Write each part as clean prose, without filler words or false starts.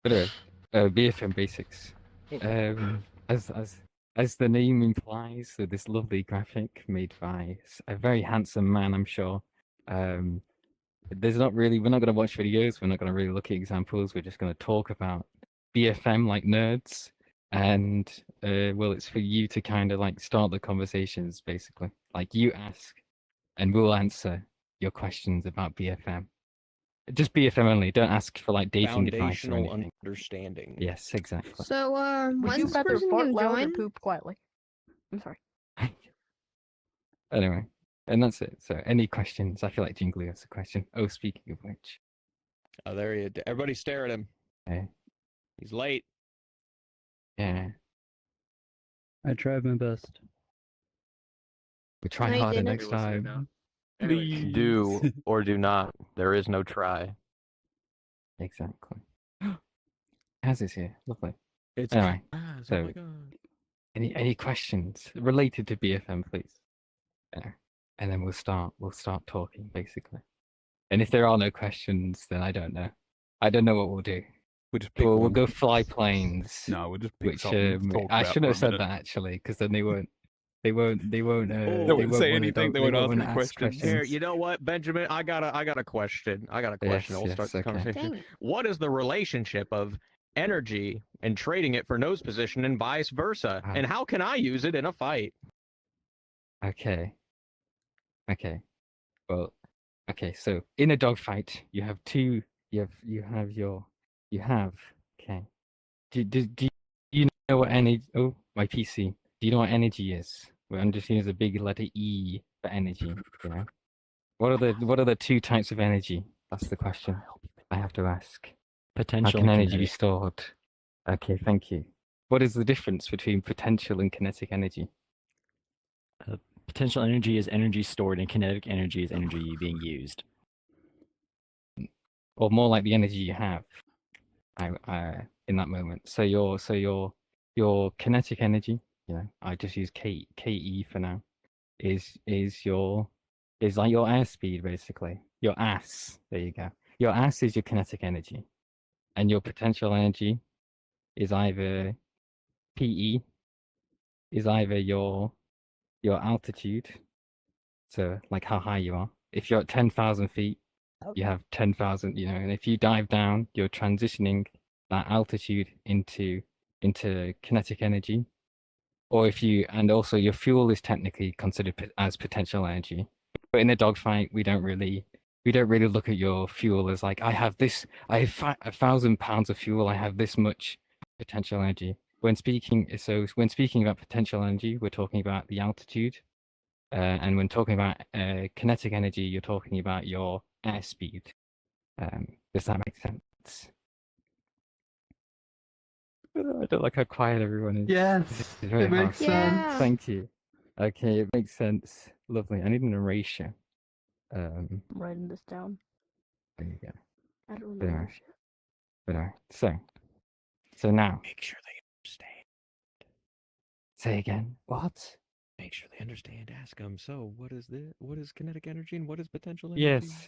But BFM Basics. As as the name implies, so this lovely graphic made by a very handsome man, I'm sure. We're not going to watch videos. We're not going to really look at examples. We're just going to talk about BFM like nerds. And well, it's for you to kind of like start the conversations, basically. Like you ask, and we'll answer your questions about BFM. Just BFM only. Don't ask for like dating advice or Foundational anything. understanding. Yes, exactly. So, Would when's you this rather person fart gonna loud or join? poop quietly? I'm sorry. Anyway, and that's it. So, any questions? I feel like Jingly has a question. Oh, speaking of which. Oh, there he is. Everybody stare at him. Okay. He's late. Yeah. I tried my best. We'll try No, you harder didn't. next time. Please. Do or do not. There is no try. Exactly. As is here. Lovely. It's Anyway, Kaz. so Oh my god. any questions related to BFM, please? And then we'll start talking basically. And if there are no questions, then I don't know. I don't know what we'll do. We'll just pick We'll one. go fly planes. No, we'll just pick Which something to talk I about shouldn't have for a said minute. that actually, because then they won't. They won't. They won't say wanna- anything. They won't ask any questions. Here, you know what, Benjamin? I got a question. I got a question. Yes, We'll start the okay. conversation. Dang it. What is the relationship of energy and trading it for nose position and vice versa? Ah. And how can I use it in a fight? Okay. Okay. Well. Okay. So in a dogfight, you have two. You have. Okay. Do you know what energy? Oh, my PC. Do you know what energy is? We're understanding as a big letter E for energy. You know. What are the two types of energy? That's the question I have to ask. How Potential can and energy be kinetic. stored? Okay, thank you. What is the difference between potential and kinetic energy? Potential energy is energy stored, and kinetic energy is energy being used. Or more like the energy you have in that moment. So your kinetic energy, you know, I just use KE for now, is like your airspeed basically. Your ass. There you go. Your ass is your kinetic energy. And your potential energy is either PE, is either your altitude, so like how high you are. If you're at 10,000 feet, you have 10,000, you know, and if you dive down, you're transitioning that altitude into kinetic energy. Or and also your fuel is technically considered as potential energy. But in a dogfight, we don't really look at your fuel as like, I have 1,000 pounds of fuel, I have this much potential energy. When speaking about potential energy, we're talking about the altitude. And when talking about kinetic energy, you're talking about your airspeed. Does that make sense? I don't like how quiet everyone is. Yes, It's very it makes hard. sense. Yeah. Thank you. Okay, it makes sense. Lovely. I need an erasure. I'm writing this down. There you go. I don't There. remember shit. But all right. So now, Make sure they understand. say again. What? Make sure they understand. Ask them. So, what is kinetic energy and what is potential energy? Yes.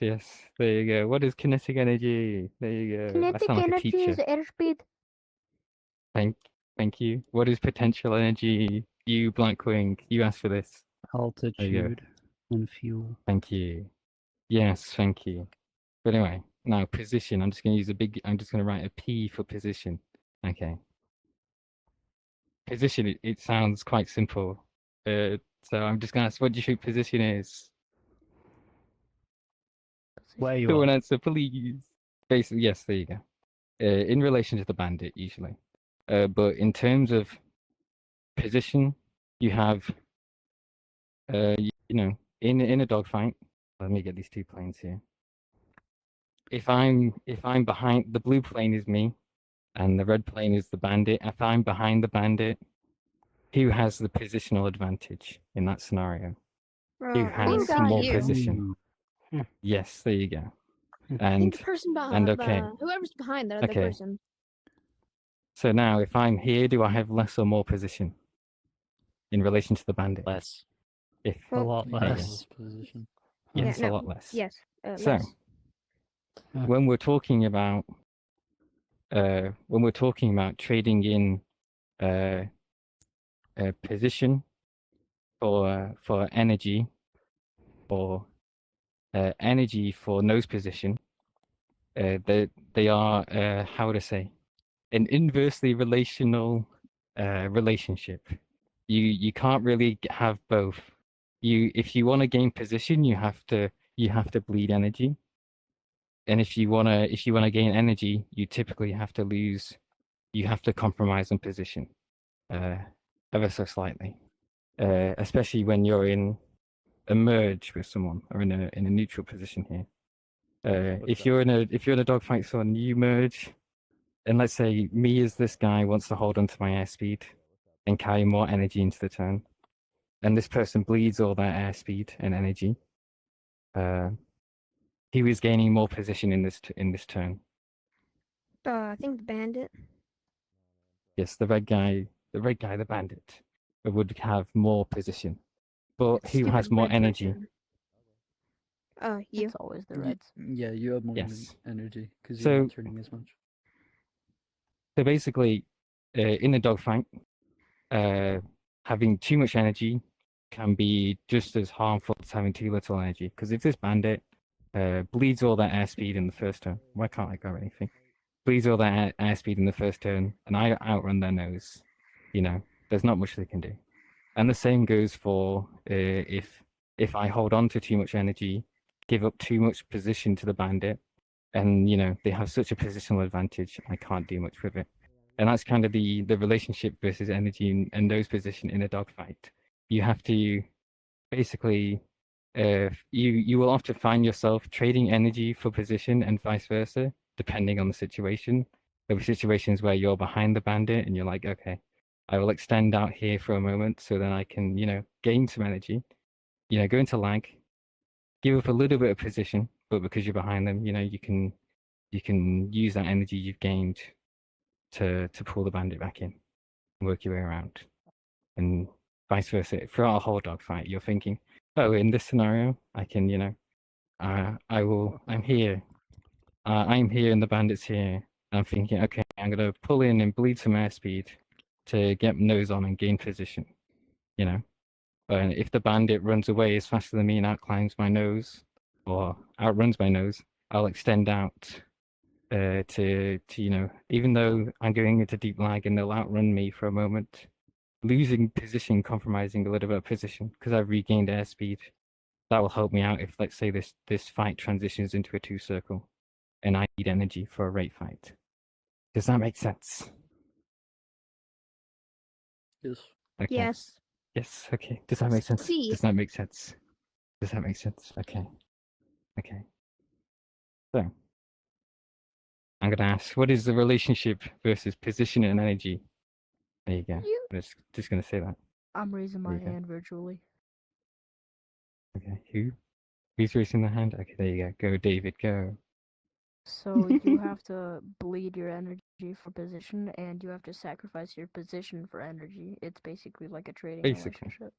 There you go. What is kinetic energy? There you go. I Kinetic sound like a energy teacher. is airspeed. Thank you. What is potential energy? You Blackwing. You asked for this. Altitude and fuel. Thank you. Yes, thank you. But anyway, now position. I'm just going to write a P for position. Okay. Position, it sounds quite simple. So I'm just going to ask, what do you think position is? Where you Someone are. answer, please. Basically, yes, there you go. In relation to the bandit, usually. But in terms of position, you have, you know, in a dogfight. Let me get these two planes here. If I'm behind, the blue plane is me, and the red plane is the bandit. If I'm behind the bandit, who has the positional advantage in that scenario? Who We has got more you. position? Yes, there you go. I think And the person behind, okay. whoever's behind the other Okay. person. So now, if I'm here, do I have less or more position in relation to the bandit? Less. If A Well, lot there you go. less position. Yes, Yeah, a no, lot less. Yes. So, Less. when we're talking about when we're talking about trading in a position for energy, or energy for nose position, they are how to say, an inversely relational relationship. You can't really have both. If you want to gain position, you have to bleed energy, and if you wanna gain energy, you typically have to lose. You have to compromise on position, ever so slightly, especially when you're in a merge with someone or in a neutral position here. If you're in a dogfight, so you merge, and let's say me as this guy wants to hold onto my airspeed and carry more energy into the turn, and this person bleeds all their airspeed and energy. He was gaining more position in this turn. I think the bandit. Yes, the bandit, would have more position, but That who has stupid more red energy? person. You. It's always the Ye- Reds. Yeah, you have more Yes. energy because So- you're not turning as much. So basically, in a dogfight, having too much energy can be just as harmful as having too little energy. Because if this bandit bleeds all that airspeed in the first turn, why can't I go anything? Bleeds all that airspeed in the first turn, and I outrun their nose. There's not much they can do. And the same goes for if I hold on to too much energy, give up too much position to the bandit, and they have such a positional advantage, I can't do much with it. And that's kind of the relationship versus energy and those position in a dogfight. You have to basically, you will often find yourself trading energy for position and vice versa, depending on the situation. There'll be situations where you're behind the bandit and you're like, okay, I will extend out here for a moment so then I can, gain some energy, go into lag, give up a little bit of position, but because you're behind them, you can use that energy you've gained to pull the bandit back in and work your way around. And vice versa. Throughout a whole dogfight, you're thinking, oh, in this scenario, I can, I'm here. I'm here and the bandit's here. I'm thinking, okay, I'm going to pull in and bleed some airspeed to get nose on and gain position, And if the bandit runs away is faster than me and outclimbs my nose or outruns my nose, I'll extend out to even though I'm going into deep lag and they'll outrun me for a moment, losing position, compromising a little bit of position because I've regained airspeed. That will help me out if, let's say, this fight transitions into a 2-circle and I need energy for a rate fight. Does that make sense? Yes. Okay. Yes. Yes. Okay. Does that make sense? See. Does that make sense? Does that make sense? Okay. Okay. So I'm gonna ask, what is the relationship versus position and energy? There you go. You- I'm just gonna say that. I'm raising There my you go. hand virtually. Okay. Who's raising their hand? Okay, there you go. Go, David, go. So you have to bleed your energy for position, and you have to sacrifice your position for energy. It's basically like a trading Basically. relationship.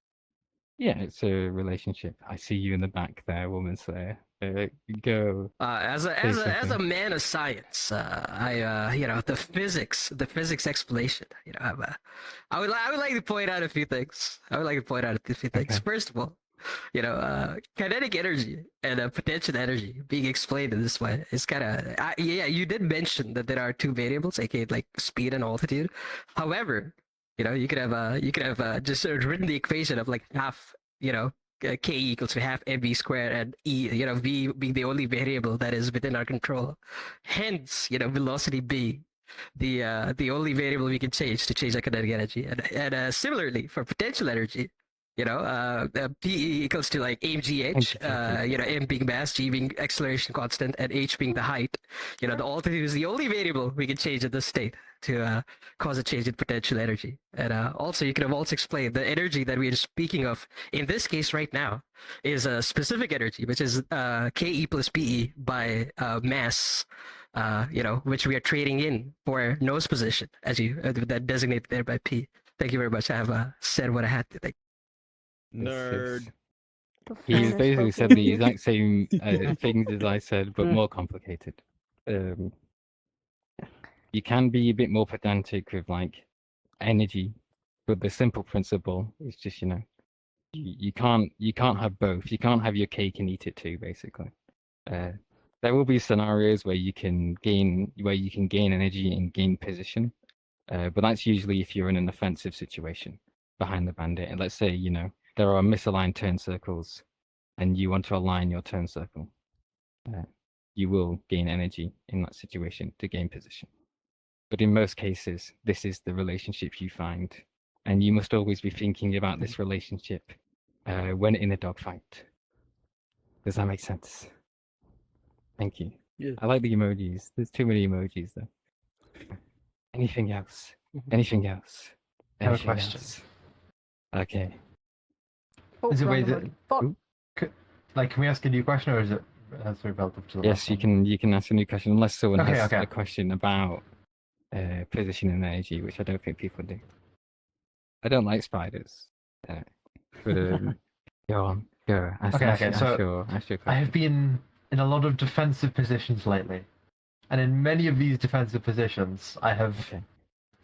Yeah, it's a relationship. I see you in the back there, woman slayer. Go. As a man of science, the physics explanation. I would like to point out a few things. Okay. First of all, kinetic energy and potential energy being explained in this way is kind of you did mention that there are two variables, aka like speed and altitude. However, you could have just written the equation of like half, k equals to half mv squared, and v being the only variable that is within our control. Hence, velocity being the only variable we can change to change our kinetic energy. And similarly for potential energy, P equals to like mgh, m being mass, g being acceleration constant, and h being the height. The altitude is the only variable we can change at this state to cause a change in potential energy. And also, you could have also explained the energy that we are speaking of in this case right now is a specific energy, which is Ke plus Pe by mass, which we are trading in for nose position, as you that designated there by P. Thank you very much. I have said what I had to think. Nerd. The He's phone is basically said spoken the here. exact same things as I said, but more complicated. You can be a bit more pedantic with like energy, but the simple principle is just you can't have both. You can't have your cake and eat it too. Basically, there will be scenarios where you can gain energy and gain position, but that's usually if you're in an offensive situation behind the bandit. And let's say there are misaligned turn circles, and you want to align your turn circle. You will gain energy in that situation to gain position. But in most cases, this is the relationship you find, and you must always be thinking about this relationship when in a dogfight. Does that make sense? Thank you. Yeah. I like the emojis. There's too many emojis though. Anything else? Anything else? I have a Anything question. else? Okay. Oh, Is it wrong wait? Is emoji. it Fuck. Oop. like? Can we ask a new question, or is it sort of relative to the Yes, last you one? can ask a new question unless someone Okay, has okay. a question about position and energy, which I don't think people do. I don't like spiders. But go on, go. Ask Okay, so your I question. have been in a lot of defensive positions lately, and in many of these defensive positions, I have Okay.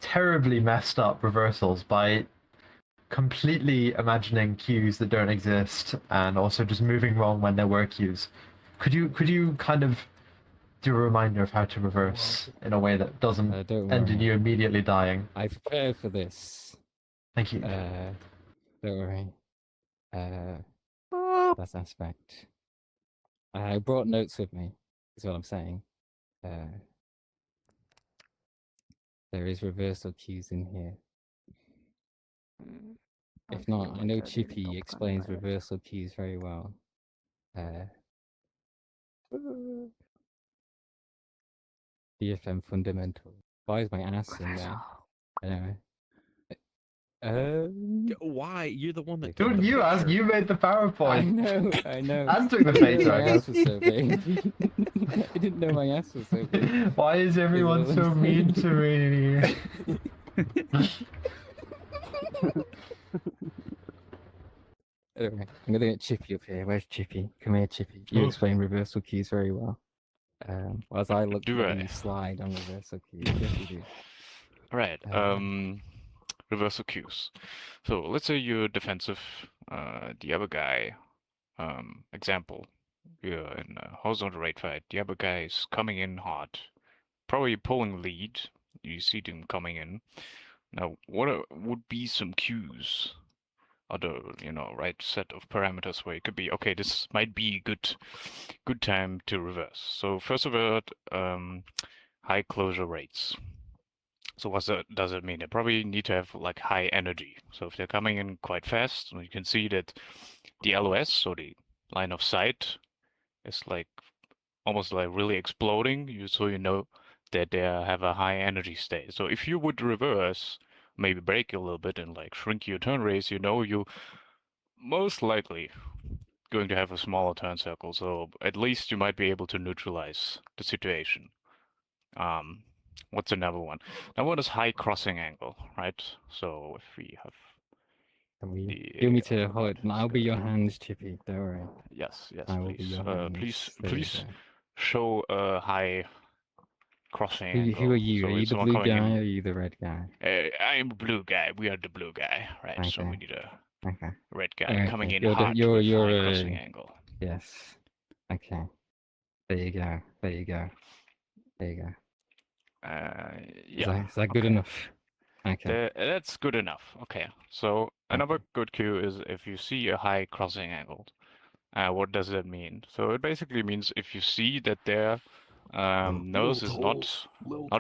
terribly messed up reversals by completely imagining cues that don't exist, and also just moving wrong when there were cues. Could you kind of do a reminder of how to reverse in a way that doesn't Don't end in worry. you immediately dying? I prepared for this. Thank you. Don't worry. That's aspect. I brought notes with me. Is what I'm saying. There is reversal cues in here. I If feel not, I like know I didn't Chippy open explains my- reversal cues very well. BFM fundamental. Why is my ass in there? Anyway. Why? You're the one that Okay. took Don't the you ask? picture. You made the PowerPoint. I know. And took the I didn't photo, know I my ass guess. was so big. I didn't know my ass was so big. Why is everyone what I'm so mean to me? Anyway, I'm gonna get Chippy up here. Where's Chippy? Come here, Chippy. You explain reversal keys very well. As I look Do for I? the slide on reversal keys. Yes, you do. Right. Um, Reversal cues. So let's say you're defensive. The other guy, example, you're in a horizontal raid fight. The other guy is coming in hard, probably pulling lead. You see them coming in. Now, would be some cues? Other, right set of parameters where it could be, okay, this might be good time to reverse. So first of all, high closure rates. So what does it mean? They probably need to have like high energy. So if they're coming in quite fast, you can see that the LOS, so the line of sight, is like almost like really exploding. So you know that they have a high energy state. So if you would reverse, maybe break a little bit and like shrink your turn radius, you most likely going to have a smaller turn circle. So at least you might be able to neutralize the situation. What's another one? Another one is high crossing angle, right? So if we have you me to hold. I'll be your hands, Chippy. Don't worry. Yes, I will be please. your hands. Please show a high crossing Who angle. are you? So Are you if the someone blue coming guy in, or are you the red guy? I'm the blue guy. We are the blue guy, right? So Okay. we need a Okay. red guy Okay. coming in You're hard with high crossing angle. Yes. Okay. There you go. There you go. There you go. Yeah. Is that good enough? Okay. That's good enough. Okay. So another good cue is if you see a high crossing angle. What does that mean? So it basically means if you see that their nose is not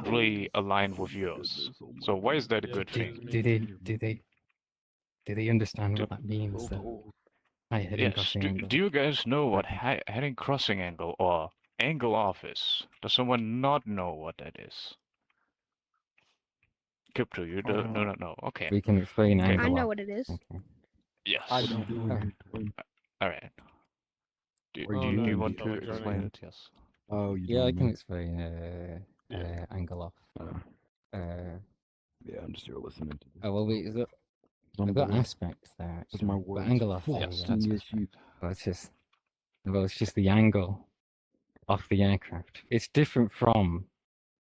really aligned with yours. So why is that a good thing? Do they understand what that means though? High heading Yes. crossing angle. Do you guys know what heading crossing angle or angle off is? Does someone not know what that is? Crypto, you don't know. Okay. We can explain Okay. angle I know off. what it is. Okay. Yes. I don't. All right. Do Are you you doing want the to explaining? explain it? Yes. Oh, you Yeah, I don't can know. explain angle off. Yeah, I'm just here listening to this. Oh well, wait, I'm I've got bored. aspects there. Because Actually. my But words angle off. Yes, There you go, that's sheep. well, it's just the angle off the aircraft. It's different from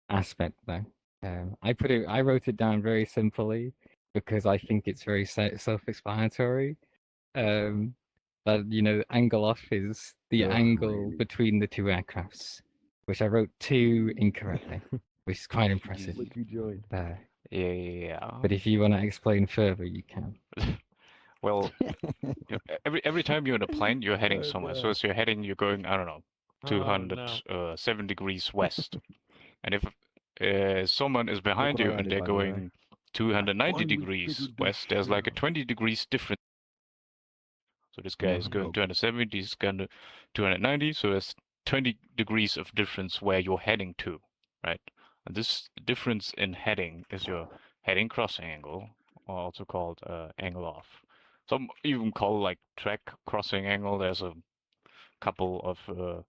aspect though. I wrote it down very simply because I think it's very self-explanatory. That angle off is the Oh, angle really? between the two aircrafts, which I wrote 2 incorrectly, which is quite impressive. Look who joined. Yeah. But if you want to explain further, you can. Well, every time you're in a plane, you're heading Oh, somewhere. no. So as you're heading, you're going, I don't know, Oh, no. 207 degrees west. And if someone is Look behind what you I and added, they're by the way. going 290 finally degrees figured this west, there's like a shit 20 degrees difference. So this guy is going Oh. 270, he's going to 290, so there's 20 degrees of difference where you're heading to, right? And this difference in heading is your heading crossing angle, or also called angle off. Some even call like track crossing angle. There's a couple of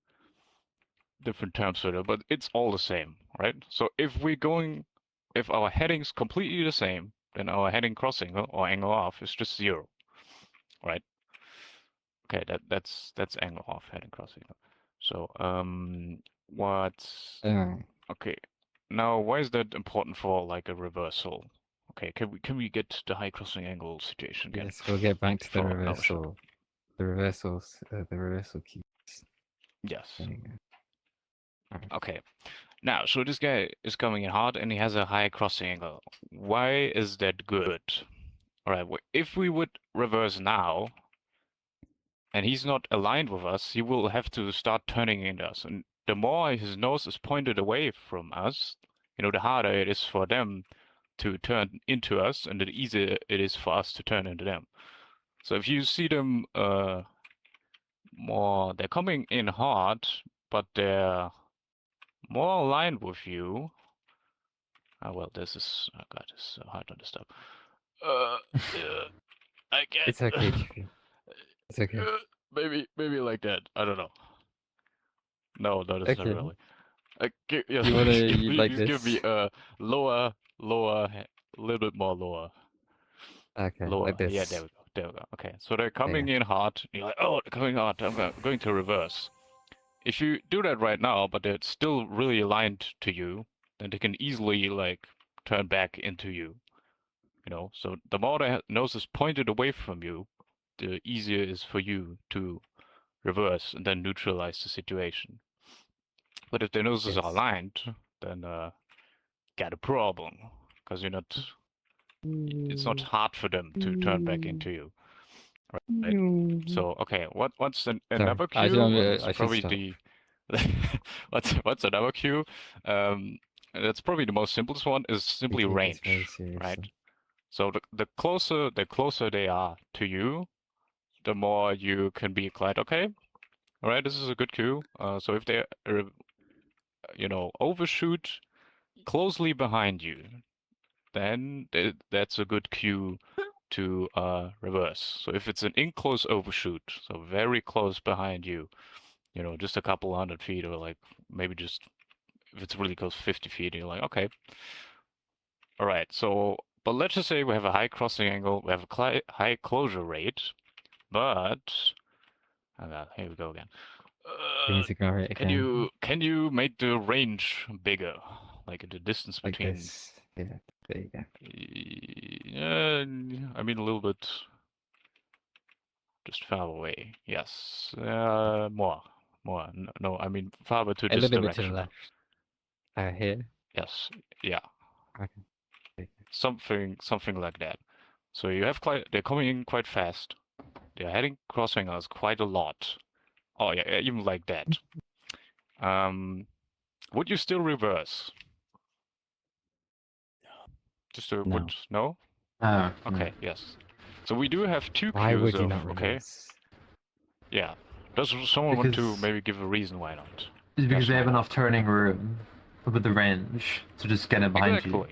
different terms for it, but it's all the same, right? So if our heading's completely the same, then our heading cross angle or angle off is just 0, right? Okay, that's angle off, heading cross angle. So what's Alright. okay? Now, why is that important for like a reversal? Okay, can we get the high crossing angle situation again? Yes, we'll get back to the for another shot? reversal. The reversal keys. Yes. There you go. Alright. Okay. Now, so this guy is coming in hard and he has a high crossing angle. Why is that good? All right, if we would reverse now and he's not aligned with us, he will have to start turning into us. And the more his nose is pointed away from us, the harder it is for them to turn into us and the easier it is for us to turn into them. So if you see them they're coming in hard, but they're more aligned with you. Oh, well, this is, oh God, this is so hard to understand. I can't. It's okay, Chippy. It's okay. Maybe like that. I don't know. No, that's not Okay. really. You wanna like just give me this? lower, a little bit more lower. Okay, Lower. like this. Yeah, there we go. Okay, so they're coming in hard. You're like, oh, they're coming hard. I'm going to reverse. If you do that right now, but they're still really aligned to you, then they can easily like turn back into you. So the more their nose is pointed away from you, the easier it is for you to reverse and then neutralize the situation. But if their noses are Yes. aligned, then got a problem because it's not hard for them to turn back into you. Right? So okay, what's another I cue? don't. Well, it's I should probably stop. the what's another cue? That's probably the most simplest one. Is We simply take this range, very right? seriously. So the closer they are to you, the more you can be quite okay. All right, this is a good cue. So if they overshoot closely behind you, then that's a good cue to reverse. So if it's an in-close overshoot, so very close behind you, just a couple 100 feet, or like maybe just if it's really close, 50 feet, you're like, okay, all right. So, but let's just say we have a high crossing angle, we have a high closure rate, but oh God, here we go again. We need to ignore it Can again. you make the range bigger, like the distance Like between? this. Yeah. There you go. Yeah, I mean a little bit, just far away. Yes, more. No, I mean farther to A this little bit to the direction. left. Here. Yes, yeah, Okay. something like that. So you have they're coming in quite fast. They're heading crossing us quite a lot. Oh yeah, even like that. Would you still reverse? Just to No. no? Oh, Okay, yes. So we do have two Why queues would you of not okay. reverse? Yeah. Does someone want to Because- maybe give a reason why not? It's because they have Rationale. enough turning room with the range to just get it behind you.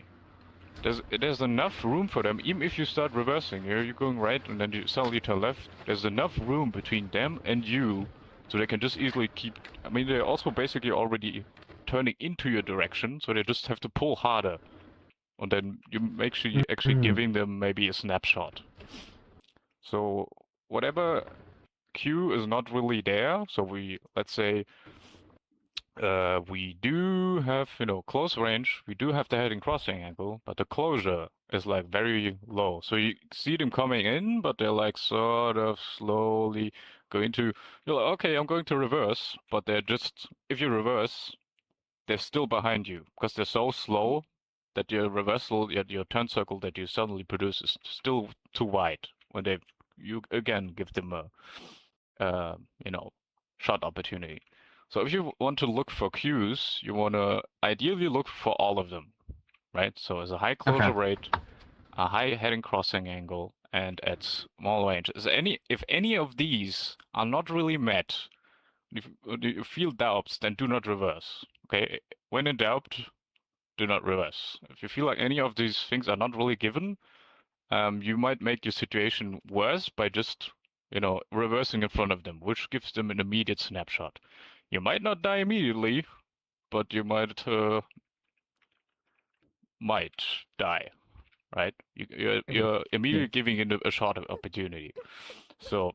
Exactly. There's enough room for them. Even if you start reversing, you're going right and then you suddenly turn left. There's enough room between them and you, so they can just easily keep. I mean, they're also basically already turning into your direction, so they just have to pull harder, and then you actually giving them maybe a snapshot. So whatever Q is not really there. So let's say We do have, close range. We do have the heading crossing angle, but the closure is like very low. So you see them coming in, but they're like sort of slowly going to. You're like, okay, I'm going to reverse, but they're just. If you reverse, they're still behind you because they're so slow that your reversal, your turn circle that you suddenly produce is still too wide. When you again give them a, shot opportunity. So if you want to look for cues, you want to ideally look for all of them, right? So as a high closure rate, a high heading crossing angle, and at small range. If any of these are not really met, if you feel doubts, then do not reverse. Okay, when in doubt, do not reverse. If you feel like any of these things are not really given, you might make your situation worse by just, reversing in front of them, which gives them an immediate snapshot. You might not die immediately, but you might die, right? You're immediately giving it a shot of opportunity. So,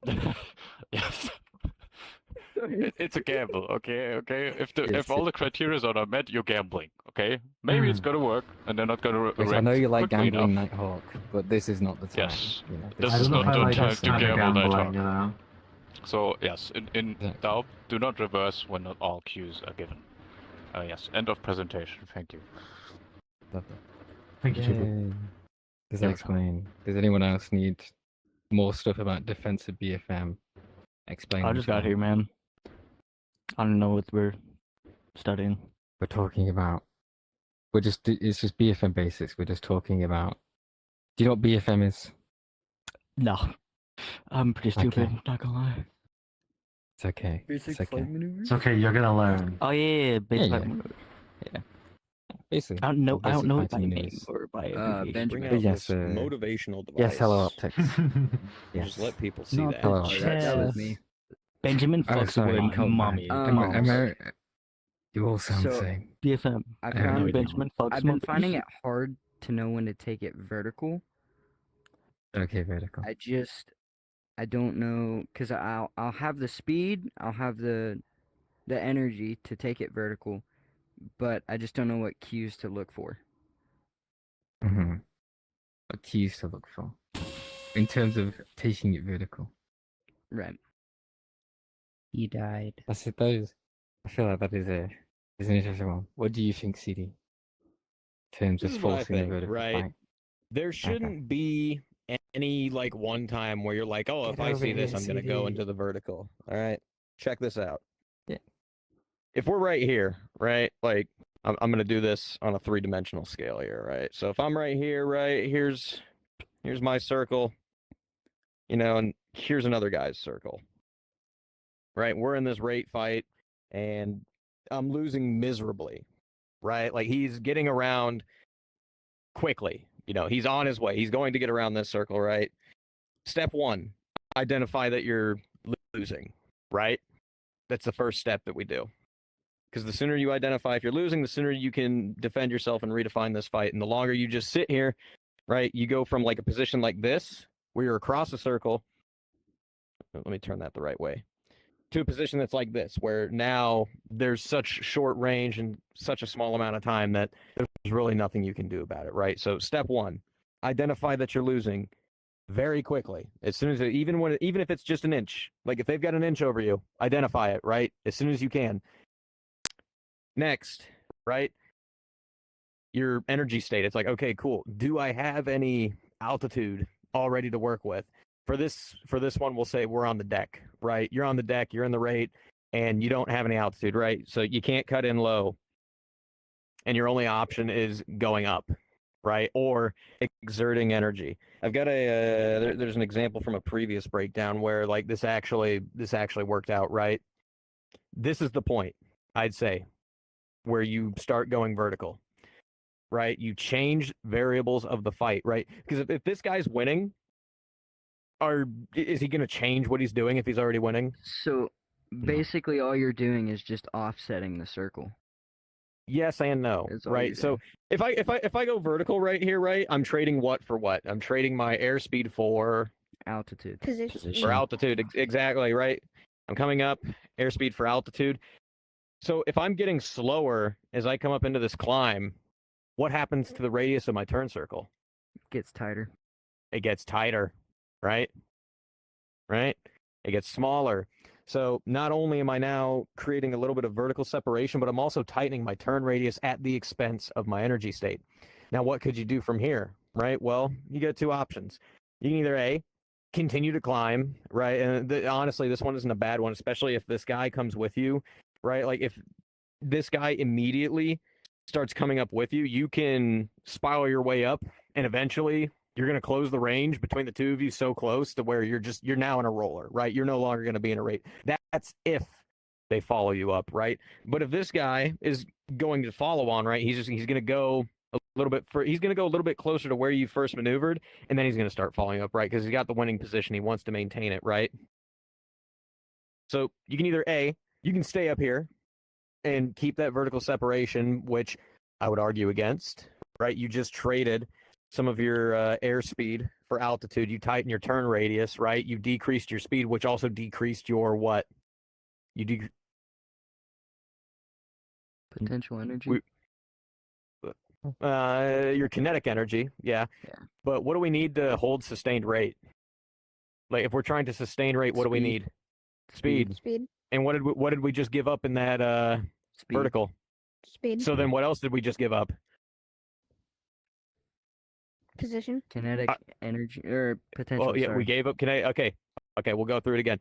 yes. It's a gamble, okay? If all the criteria are not met, you're gambling, okay? Maybe it's gonna work, and they're not gonna Yes, I know you like quickly gambling, enough. Nighthawk, but this is not the time. Yes. This I This is don't know not if I the like time this to kind of gamble, gambling, Nighthawk. you know. So yes, in Exactly. doubt, do not reverse when not all cues are given. Yes. End of presentation. Thank you. Lovely. Thank you, Chibu. Yay. Does Yeah. that explain? Does anyone else need more stuff about defensive BFM? Explain. I just got here, man. I don't know what we're studying. We're talking about. It's just BFM Basics. We're just talking about. Do you know what BFM is? No, I'm pretty stupid. Okay. Not gonna lie. It's okay. Basic It's okay. flight maneuvers? It's okay, you're gonna learn. Oh yeah, basic Yeah, fight yeah. maneuver. Basically. I don't know. I don't basic know it by fighting name maneuvers. or by Bring abbreviation. out But yes, this motivational device. Yes, hello optics. Just Yes. let people see Not that. Hello, the optics. that was chest. me. Benjamin Oh, fucks sorry. with my mommy. Um, You all sound the So- same. BFM. I I found know Benjamin fucks I've been my finding mommy. it hard to know when to take it vertical. Okay, vertical. I don't know because I'll have the speed, I'll have the energy to take it vertical, but I just don't know what cues to look for. Mm-hmm. What keys to look for in terms of taking it vertical? Right. He died. I suppose. I feel like that is an interesting one. What do you think, CD? In terms This of is what I forcing a think, vertical right? fight. There shouldn't be any like one time where you're like, oh, if Get I over see this, here, I'm gonna go CD. into the vertical. All right, check this out. Yeah. If we're right here, right, like I'm gonna do this on a 3-dimensional scale here, right? So if I'm right here, right, here's my circle, and here's another guy's circle. Right, we're in this rate fight, and I'm losing miserably. Right, like he's getting around quickly. He's on his way. He's going to get around this circle, right? Step 1, identify that you're losing, right? That's the first step that we do. Because the sooner you identify if you're losing, the sooner you can defend yourself and redefine this fight. And the longer you just sit here, right, you go from like a position like this, where you're across a circle. Let me turn that the right way. To a position that's like this, where now there's such short range and such a small amount of time that there's really nothing you can do about it, right? So step 1, identify that you're losing very quickly. As soon as even if it's just an inch, like if they've got an inch over you, identify it, right? As soon as you can. Next, right? Your energy state. It's like, okay, cool. Do I have any altitude already to work with? For this one, we'll say we're on the deck, right? You're on the deck, you're in the rate, and you don't have any altitude, right? So you can't cut in low, and your only option is going up, right? Or exerting energy. I've got there's an example from a previous breakdown where like this actually worked out, right? This is the point, I'd say, where you start going vertical, right? You change variables of the fight, right? Because if this guy's winning, is he going to change what he's doing if he's already winning? So basically, all you're doing is just offsetting the circle. Yes and no, That's all right? you're So if I go vertical right here, right, I'm trading what for what? I'm trading my airspeed for Altitude. Position. altitude. Exactly, right? I'm coming up, airspeed for altitude. So if I'm getting slower as I come up into this climb, what happens to the radius of my turn circle? Gets tighter. It gets tighter, right? Right? It gets smaller. So not only am I now creating a little bit of vertical separation, but I'm also tightening my turn radius at the expense of my energy state. Now, what could you do from here, right? Well, you get two options. You can either A, continue to climb, right? And honestly, this one isn't a bad one, especially if this guy comes with you, right? Like if this guy immediately starts coming up with you, you can spiral your way up, and eventually you're going to close the range between the two of you so close to where you're now in a roller, right? You're no longer going to be in a rate. That's if they follow you up, right? But if this guy is going to follow on, right, he's going to go a little bit he's going to go a little bit closer to where you first maneuvered, and then he's going to start following up, right? Because he's got the winning position. He wants to maintain it, right? So you can either A, you can stay up here and keep that vertical separation, which I would argue against, right? You just traded some of your airspeed for altitude. You tighten your turn radius, right? You decreased your speed, which also decreased your what? Potential energy. Your kinetic energy, yeah. But what do we need to hold sustained rate? Like if we're trying to sustain rate, what do we need? Speed. Speed. And what did we just give up in that vertical? Speed. So then what else did we just give up? Position. Kinetic energy or potential. Well, yeah, sorry. we gave up kinetic. Okay, we'll go through it again.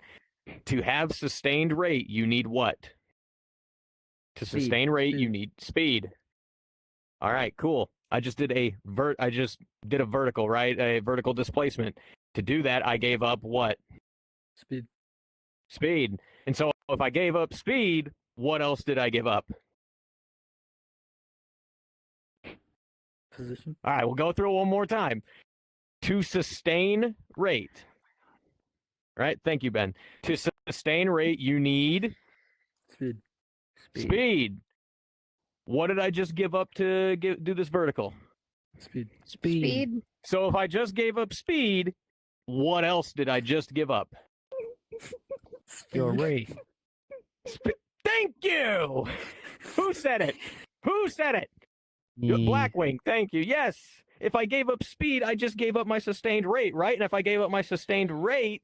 To have sustained rate, you need what? To Speed. sustain rate, you need speed. All right, cool. I just did a vertical, right? A vertical displacement. To do that, I gave up what? Speed. And so if I gave up speed, what else did I give up? Position. All right, we'll go through it one more time. To sustain rate. Right? Thank you, Ben. To sustain rate, you need speed. What did I just give up to do this vertical? Speed. So if I just gave up speed, what else did I just give up? Your rate. Thank you. Who said it? Me. Blackwing, thank you. Yes. If I gave up speed, I just gave up my sustained rate, right? And if I gave up my sustained rate,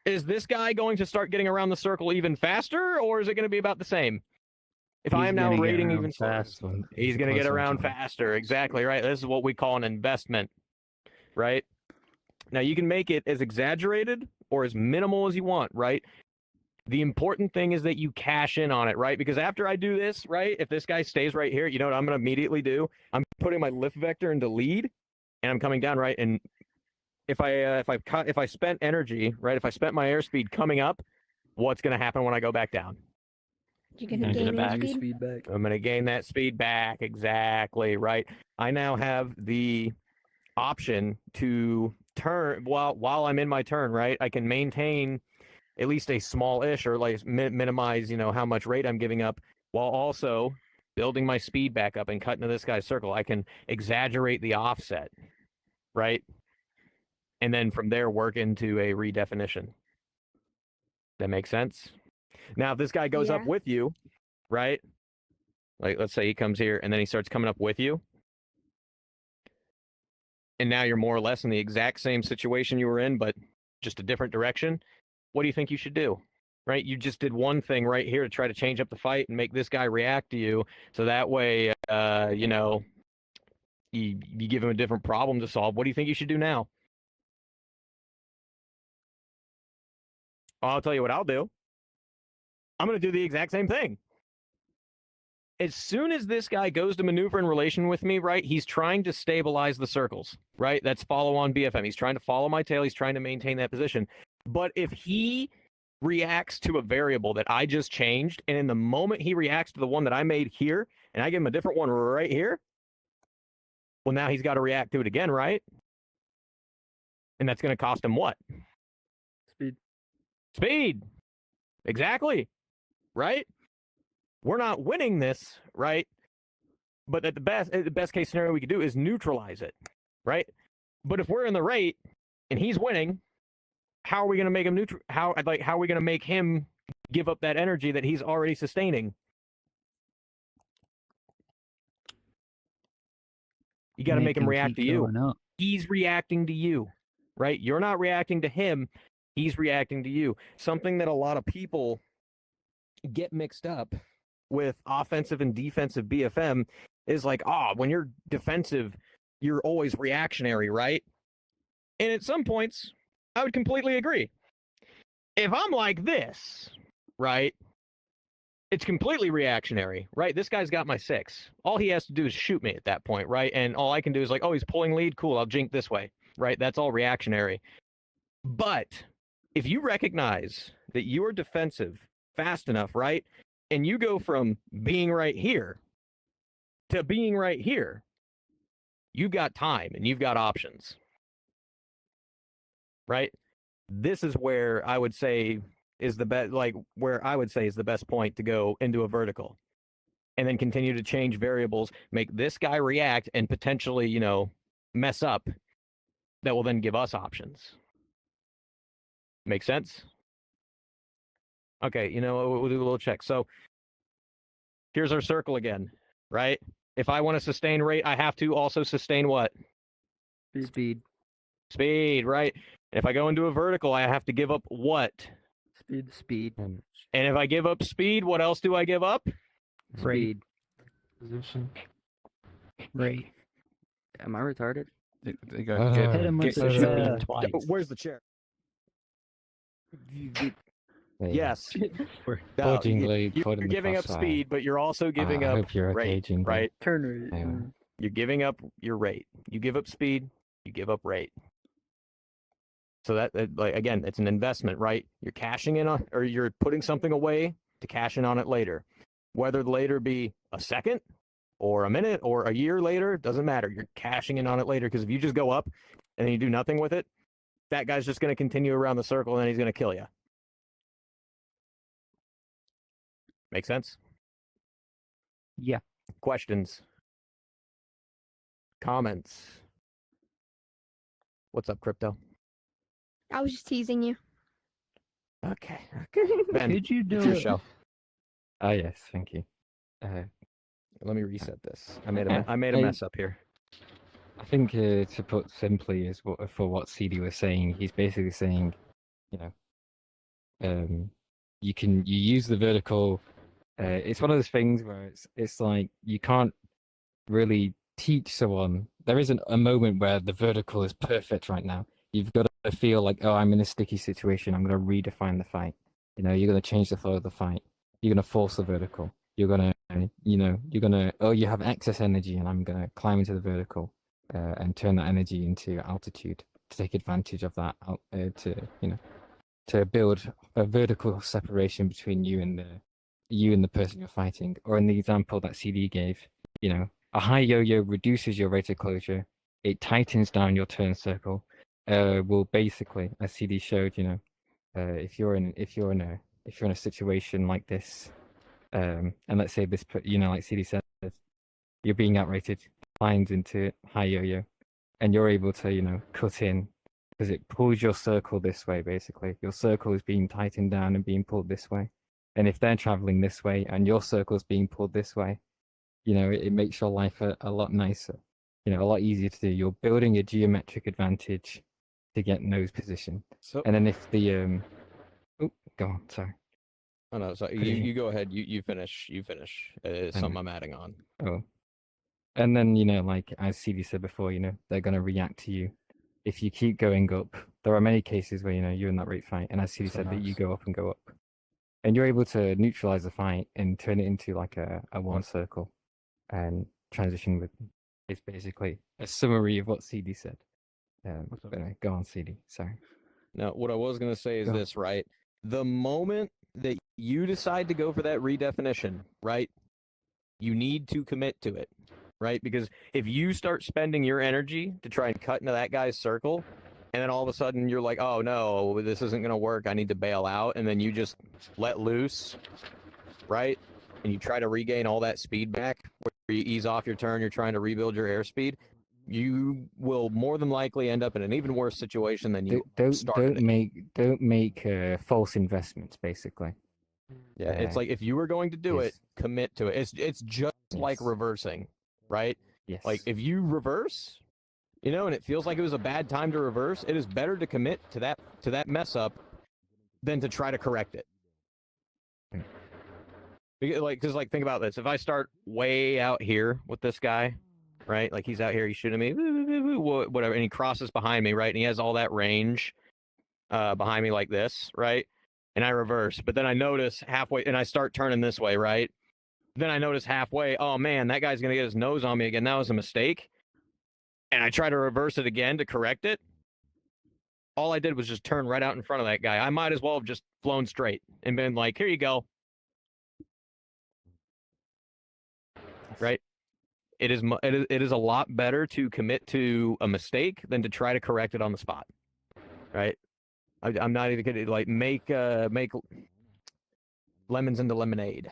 is this guy going to start getting around the circle even faster, or is it going to be about the same? If I am now rating even faster, he's going to get around faster. Exactly, right? This is what we call an investment, right? Now, you can make it as exaggerated or as minimal as you want, right? The important thing is that you cash in on it, right? Because after I do this, right, if this guy stays right here, you know what I'm going to immediately do? I'm putting my lift vector into lead, and I'm coming down, right? And if I spent energy, right, if I spent my airspeed coming up, what's going to happen when I go back down? You're gonna gain airspeed. back. I'm going to gain that speed back. Exactly, right? I now have the option to turn while I'm in my turn, right? I can maintain at least a small-ish or like minimize, how much rate I'm giving up while also building my speed back up and cutting to this guy's circle. I can exaggerate the offset, right? And then from there work into a redefinition. That makes sense? Now, if this guy goes up with you, right? Like, let's say he comes here and then he starts coming up with you. And now you're more or less in the exact same situation you were in, but just a different direction. What do you think you should do? Right? You just did one thing right here to try to change up the fight and make this guy react to you. So that way, you give him a different problem to solve. What do you think you should do now? I'll tell you what I'll do. I'm going to do the exact same thing. As soon as this guy goes to maneuver in relation with me, right, he's trying to stabilize the circles, right? That's follow on BFM. He's trying to follow my tail. He's trying to maintain that position. But if he reacts to a variable that I just changed, and in the moment he reacts to the one that I made here, and I give him a different one right here, well, now he's got to react to it again, right? And that's going to cost him what? Speed. Exactly. Right? We're not winning this, right? But at the best case scenario we could do is neutralize it, right? But if we're in the rate and he's winning, how are we going to make him how are we going to make him give up that energy that he's already sustaining? You got to make him him react to keep you. going up. He's reacting to you, right? You're not reacting to him. He's reacting to you. Something that a lot of people get mixed up with offensive and defensive BFM is like, when you're defensive, you're always reactionary, right? And at some points, I would completely agree. If I'm like this, right, it's completely reactionary, right? This guy's got my 6. All he has to do is shoot me at that point, right? And all I can do is like, he's pulling lead. Cool, I'll jink this way, right? That's all reactionary. But if you recognize that you are defensive fast enough, right? And you go from being right here to being right here, you've got time and you've got options, right? This is where I would say is the best, where I would say is the best point to go into a vertical and then continue to change variables, make this guy react and potentially, mess up that will then give us options. Make sense? Okay, we'll do a little check. So here's our circle again, right? If I want to sustain rate, I have to also sustain what? Speed. Speed, right? If I go into a vertical, I have to give up what? Speed. And if I give up speed, what else do I give up? Speed. Position. Rate. Am I retarded? They got get, Hit him with get the rid of chair. twice. Where's the chair? Yes. Putting No, lead, you're putting the giving up crossfire. speed, but you're also giving I up hope you're okay, rate, Jingle. right? Turn rate. Anyway. You're giving up your rate. You give up speed, you give up rate. So that again, it's an investment, right? You're cashing in on, or you're putting something away to cash in on it later. Whether later be a second or a minute or a year later, doesn't matter. You're cashing in on it later, because if you just go up and then you do nothing with it, that guy's just going to continue around the circle and then he's going to kill you. Make sense? Yeah. Questions? Comments? What's up, Crypto? I was just teasing you. Okay. Ben, Could you do it's your it? show. Ah, yes, thank you. Let me reset this. I made a mess up here. I think to put simply is for what CD was saying, he's basically saying, you use the vertical. It's one of those things where it's like you can't really teach someone. There isn't a moment where the vertical is perfect right now. You've got to feel like, I'm in a sticky situation. I'm going to redefine the fight. You're going to change the flow of the fight. You're going to force the vertical. You're going to, you have excess energy and I'm going to climb into the vertical and turn that energy into altitude to take advantage of that, to build a vertical separation between you and the person you're fighting. Or in the example that CD gave, a high yo-yo reduces your rate of closure. It tightens down your turn circle. Will basically, as CD showed, if you're in a situation like this, and let's say this, like CD said, you're being outrated, climbs into high yo-yo, and you're able to, cut in because it pulls your circle this way. Basically, your circle is being tightened down and being pulled this way. And if they're traveling this way and your circle is being pulled this way, it makes your life a lot nicer, a lot easier to do. You're building a geometric advantage to get nose position. So, and then if the go on, sorry. Oh no, so you go ahead. You finish. You finish. It's something I'm adding on. Oh, and then like as CD said before, they're gonna react to you if you keep going up. There are many cases where you're in that rate fight, and as CD said, that you go up and go up, and you're able to neutralize the fight and turn it into like a one circle, and transition with. It's basically a summary of what CD said. But anyway, go on, CD. Sorry. Now, what I was gonna say is this, right? The moment that you decide to go for that redefinition, right, you need to commit to it, right? Because if you start spending your energy to try and cut into that guy's circle, and then all of a sudden you're like, oh no, this isn't going to work, I need to bail out, and then you just let loose, right? And you try to regain all that speed back, where you ease off your turn, you're trying to rebuild your airspeed, you will more than likely end up in an even worse situation than you started. Don't make false investments, basically. Yeah, it's like if you were going to do it, commit to it. It's just like reversing, right? Yes. Like if you reverse, you know, and it feels like it was a bad time to reverse, it is better to commit to that mess up than to try to correct it. Because like think about this. If I start way out here with this guy, right? Like he's out here, he's shooting me, whatever, and he crosses behind me, right? And he has all that range behind me like this, right? And I reverse, but then I notice halfway, and I start turning this way, right? Then I notice halfway, oh man, that guy's gonna get his nose on me again. That was a mistake. And I try to reverse it again to correct it. All I did was just turn right out in front of that guy. I might as well have just flown straight and been like, here you go. Right? It is a lot better to commit to a mistake than to try to correct it on the spot. Right? I'm not even gonna like make lemons into lemonade.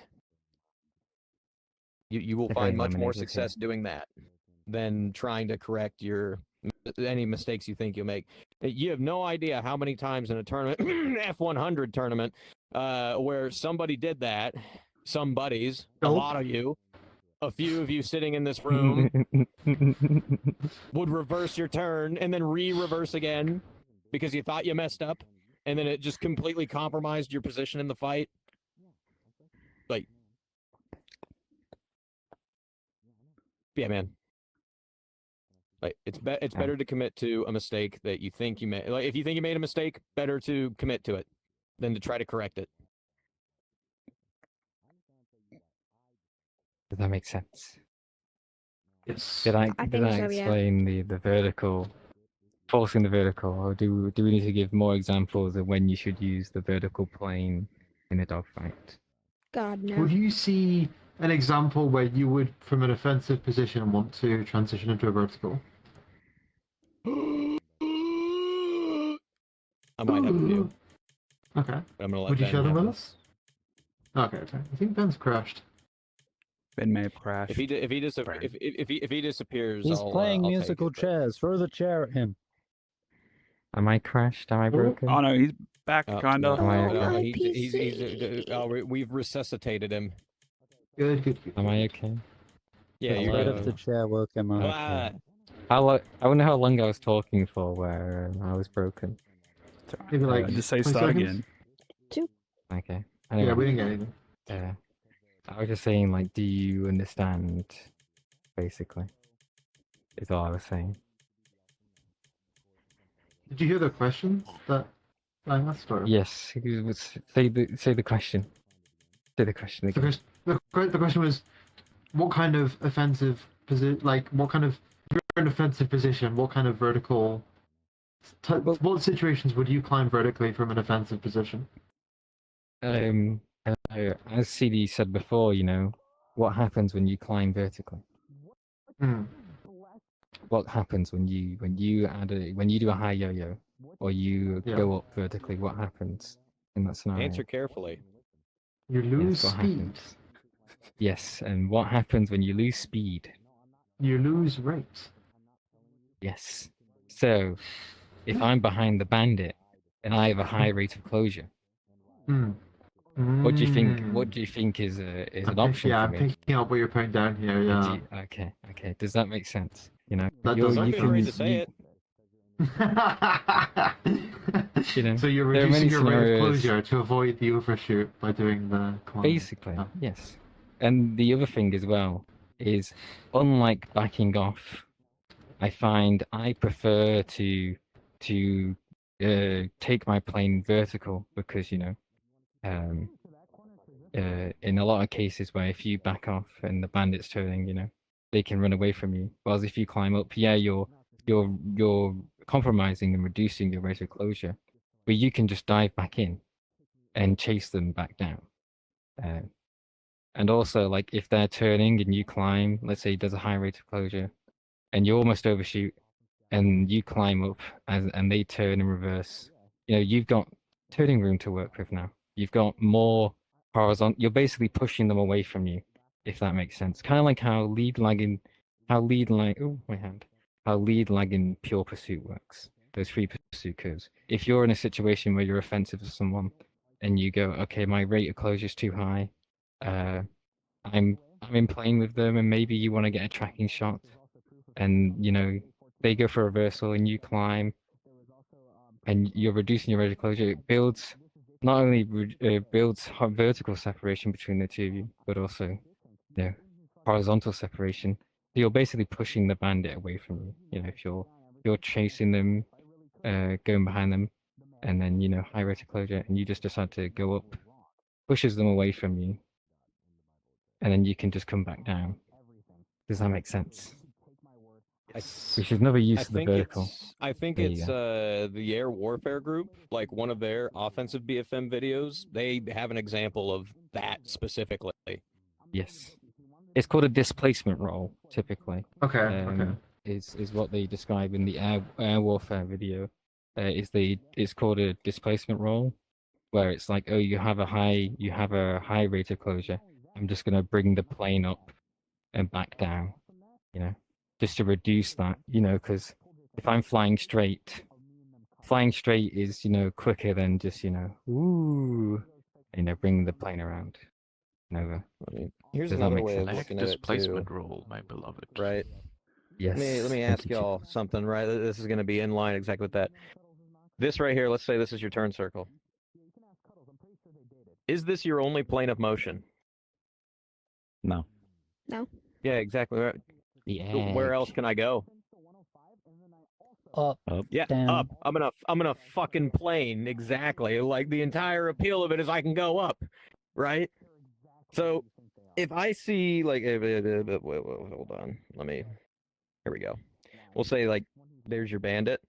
You will Okay, find much more lemonade, okay. success doing that than trying to correct any mistakes you think you'll make. You have no idea how many times in a tournament, F100 tournament, where somebody did that. Some buddies, a lot of you, a few of you sitting in this room would reverse your turn and then re-reverse again because you thought you messed up, and then it just completely compromised your position in the fight. Like, yeah, man. Like it's better to commit to a mistake that you think you made. Like if you think you made a mistake, better to commit to it than to try to correct it. Does that make sense? Yes. Did I I did think I so, yeah. explain the vertical, forcing the vertical, or do we need to give more examples of when you should use the vertical plane in a dogfight? God, no. Would you see an example where you would, from an offensive position, want to transition into a vertical? I might have a few. Okay. But I'm gonna let Would you Ben share them have with this. us? Okay, okay. I think Ben's crashed. Ben may have crashed. If he disappears, He's playing I'll musical take it, chairs. Throw the chair at him. Am I crashed? Am I broken? Oh no, he's back, but... kind of. Am I no, okay? we've resuscitated him. Good, good, good. Am I okay? Yeah, The you're weight good. of the chair woke him up. Ah, I wonder how long I was talking for where I was broken. Maybe like just say 20 start seconds? again. Okay. Yeah, Anyway, we didn't get anything. I was just saying, like, do you understand? Basically, is all I was saying. Did you hear the question that I asked? Or... Yes. Say the question. Say the question The, again. the question was, what kind of offensive position? Like, what kind of if you're in an offensive position? What kind of vertical? What situations would you climb vertically from an offensive position? As CD said before, you know, what happens when you climb vertically? What happens when you do a high yo-yo or you go up vertically? What happens in that scenario? answer carefully. You lose what speed. happens? Yes, and what happens when you lose speed? You lose rate. Yes. So, if I'm behind the bandit and I have a high rate of closure, what do you think? What do you think is an option Yeah, for I'm me? picking up what you're putting down here. Yeah. Okay. Does that make sense? You know, That you're- does Don't make be can- afraid to say you- it. You know, So you're there are many reducing your rate of scenarios- closure to avoid the overshoot by doing the climb. Basically, yes. And the other thing as well is, unlike backing off, I find I prefer to take my plane vertical because, you know, in a lot of cases where if you back off and the bandit's turning, you know, they can run away from you. Whereas if you climb up, yeah, you're compromising and reducing your rate of closure, but you can just dive back in and chase them back down. And also, like, if they're turning and you climb, let's say there's a high rate of closure, and you almost overshoot, and you climb up, and they turn and reverse, you know, you've got turning room to work with now. You've got more horizontal. You're basically pushing them away from you, if that makes sense. Kind of like how lead lagging pure pursuit works. Those free pursuit curves. If you're in a situation where you're offensive to someone, and you go, okay, my rate of closure is too high. I'm in plane with them, and maybe you want to get a tracking shot and they go for a reversal and you climb, and you're reducing your rate of closure. It builds not only builds vertical separation between the two of you, but also horizontal separation. You're basically pushing the bandit away from you. If you're chasing them, going behind them, and then high rate of closure, and you just decide to go up, pushes them away from you, and then you can just come back down. Does that make sense? Which is another use of the vertical. I think There you it's the Air Warfare Group, like one of their offensive BFM videos. They have an example of that specifically. Yes. It's called a displacement role, typically. Okay. Is what they describe in the air warfare video. It's called a displacement role, where it's like, oh, you have a high rate of closure. I'm just gonna bring the plane up and back down, just to reduce that, because if I'm flying straight is quicker than just bring the plane around and over. I mean, here's Does that another make way of sense? looking at it Displacement too. role, my beloved. Right. Yes. Let me thank ask you, Chief. y'all something, right? This is going to be in line exactly with that. This right here, let's say this is your turn circle. Is this your only plane of motion? No. No. Yeah, exactly. Right. The Where else edge. can I go? Up. Yeah, Down. up. I'm gonna fucking plane. Exactly. Like the entire appeal of it is I can go up, right? So if I see like, wait, hold on. Here we go. We'll say like, there's your bandit,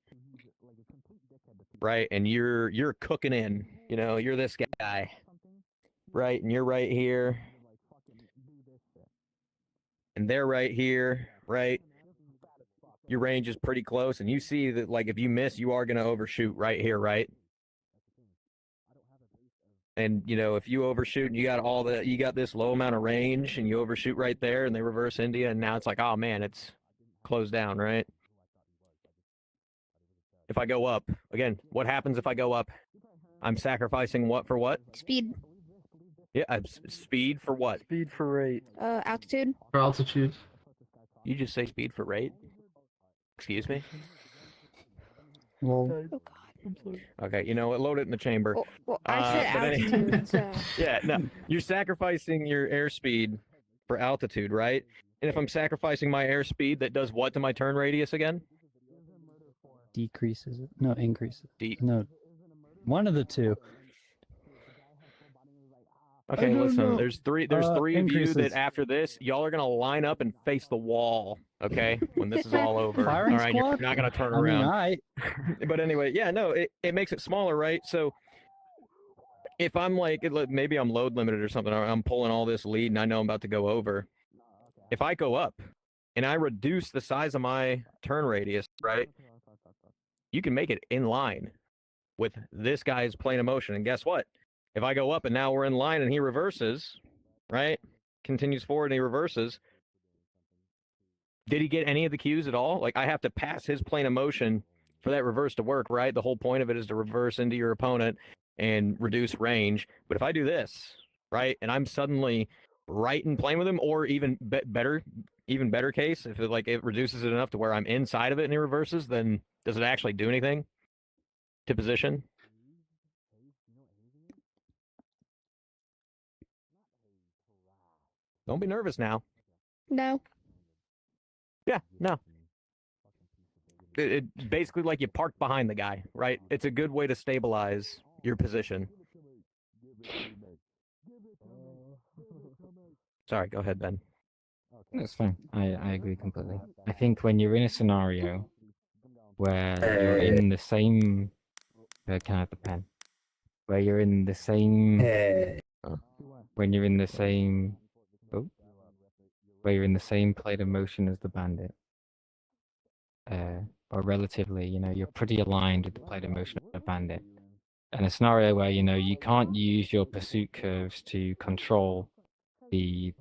right? And you're cooking in. You're this guy, right? And you're right here, and they're right here, right? Your range is pretty close, and you see that like if you miss, you are gonna overshoot right here, right? And if you overshoot and you got this low amount of range, and you overshoot right there, and they reverse India, and now it's like, oh man, it's closed down, right? If I go up again, what happens if I go up? I'm sacrificing what for what? Speed. Yeah, speed for what? Speed for rate. Altitude. For altitude. You just say speed for rate? Excuse me? Well, Oh God. Okay, you know what? Load it in the chamber. Well, I said but any- altitude. So. Yeah, no, you're sacrificing your airspeed for altitude, right? And if I'm sacrificing my airspeed, that does what to my turn radius again? decreases it. No, increases. De- No, one of the two. Okay, don't listen. know. There's three of you Increases. that after this, y'all are gonna line up and face the wall. Okay, when this is all over. Firing all right, you're squad? not gonna turn I mean, around. But anyway, yeah, no, it makes it smaller, right? So if I'm like, maybe I'm load limited or something, or I'm pulling all this lead and I know I'm about to go over. If I go up and I reduce the size of my turn radius, right? You can make it in line with this guy's plane of motion. And guess what? If I go up and now we're in line and he reverses, right? Continues forward and he reverses. Did he get any of the cues at all? Like, I have to pass his plane of motion for that reverse to work, right? The whole point of it is to reverse into your opponent and reduce range. But if I do this, right, and I'm suddenly right in plane with him, or even better case, if it reduces it enough to where I'm inside of it and he reverses, then does it actually do anything to position? Don't be nervous now. No. Yeah, no. It basically like you parked behind the guy, right? It's a good way to stabilize your position. Sorry, go ahead, Ben. That's fine. I agree completely. I think when you're in a scenario where you're in the same, can I have the pen? Where you're in the same, when you're in the same, where you're in the same plane of motion as the bandit, or relatively, you're pretty aligned with the plane of motion of the bandit. And a scenario where you can't use your pursuit curves to control the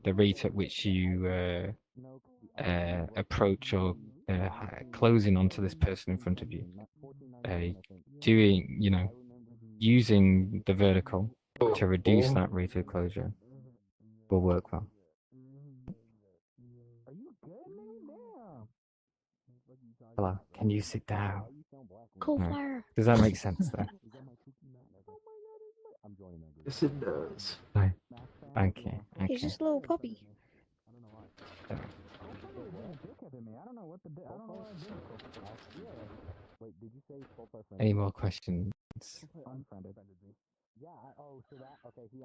rate at which you approach or closing onto this person in front of you. Using the vertical to reduce that rate of closure will work well. Hello. Can you sit down? Cold No. fire. Does that make sense though? Yes, it does. No. Okay. He's Okay. just a little puppy. Any more questions?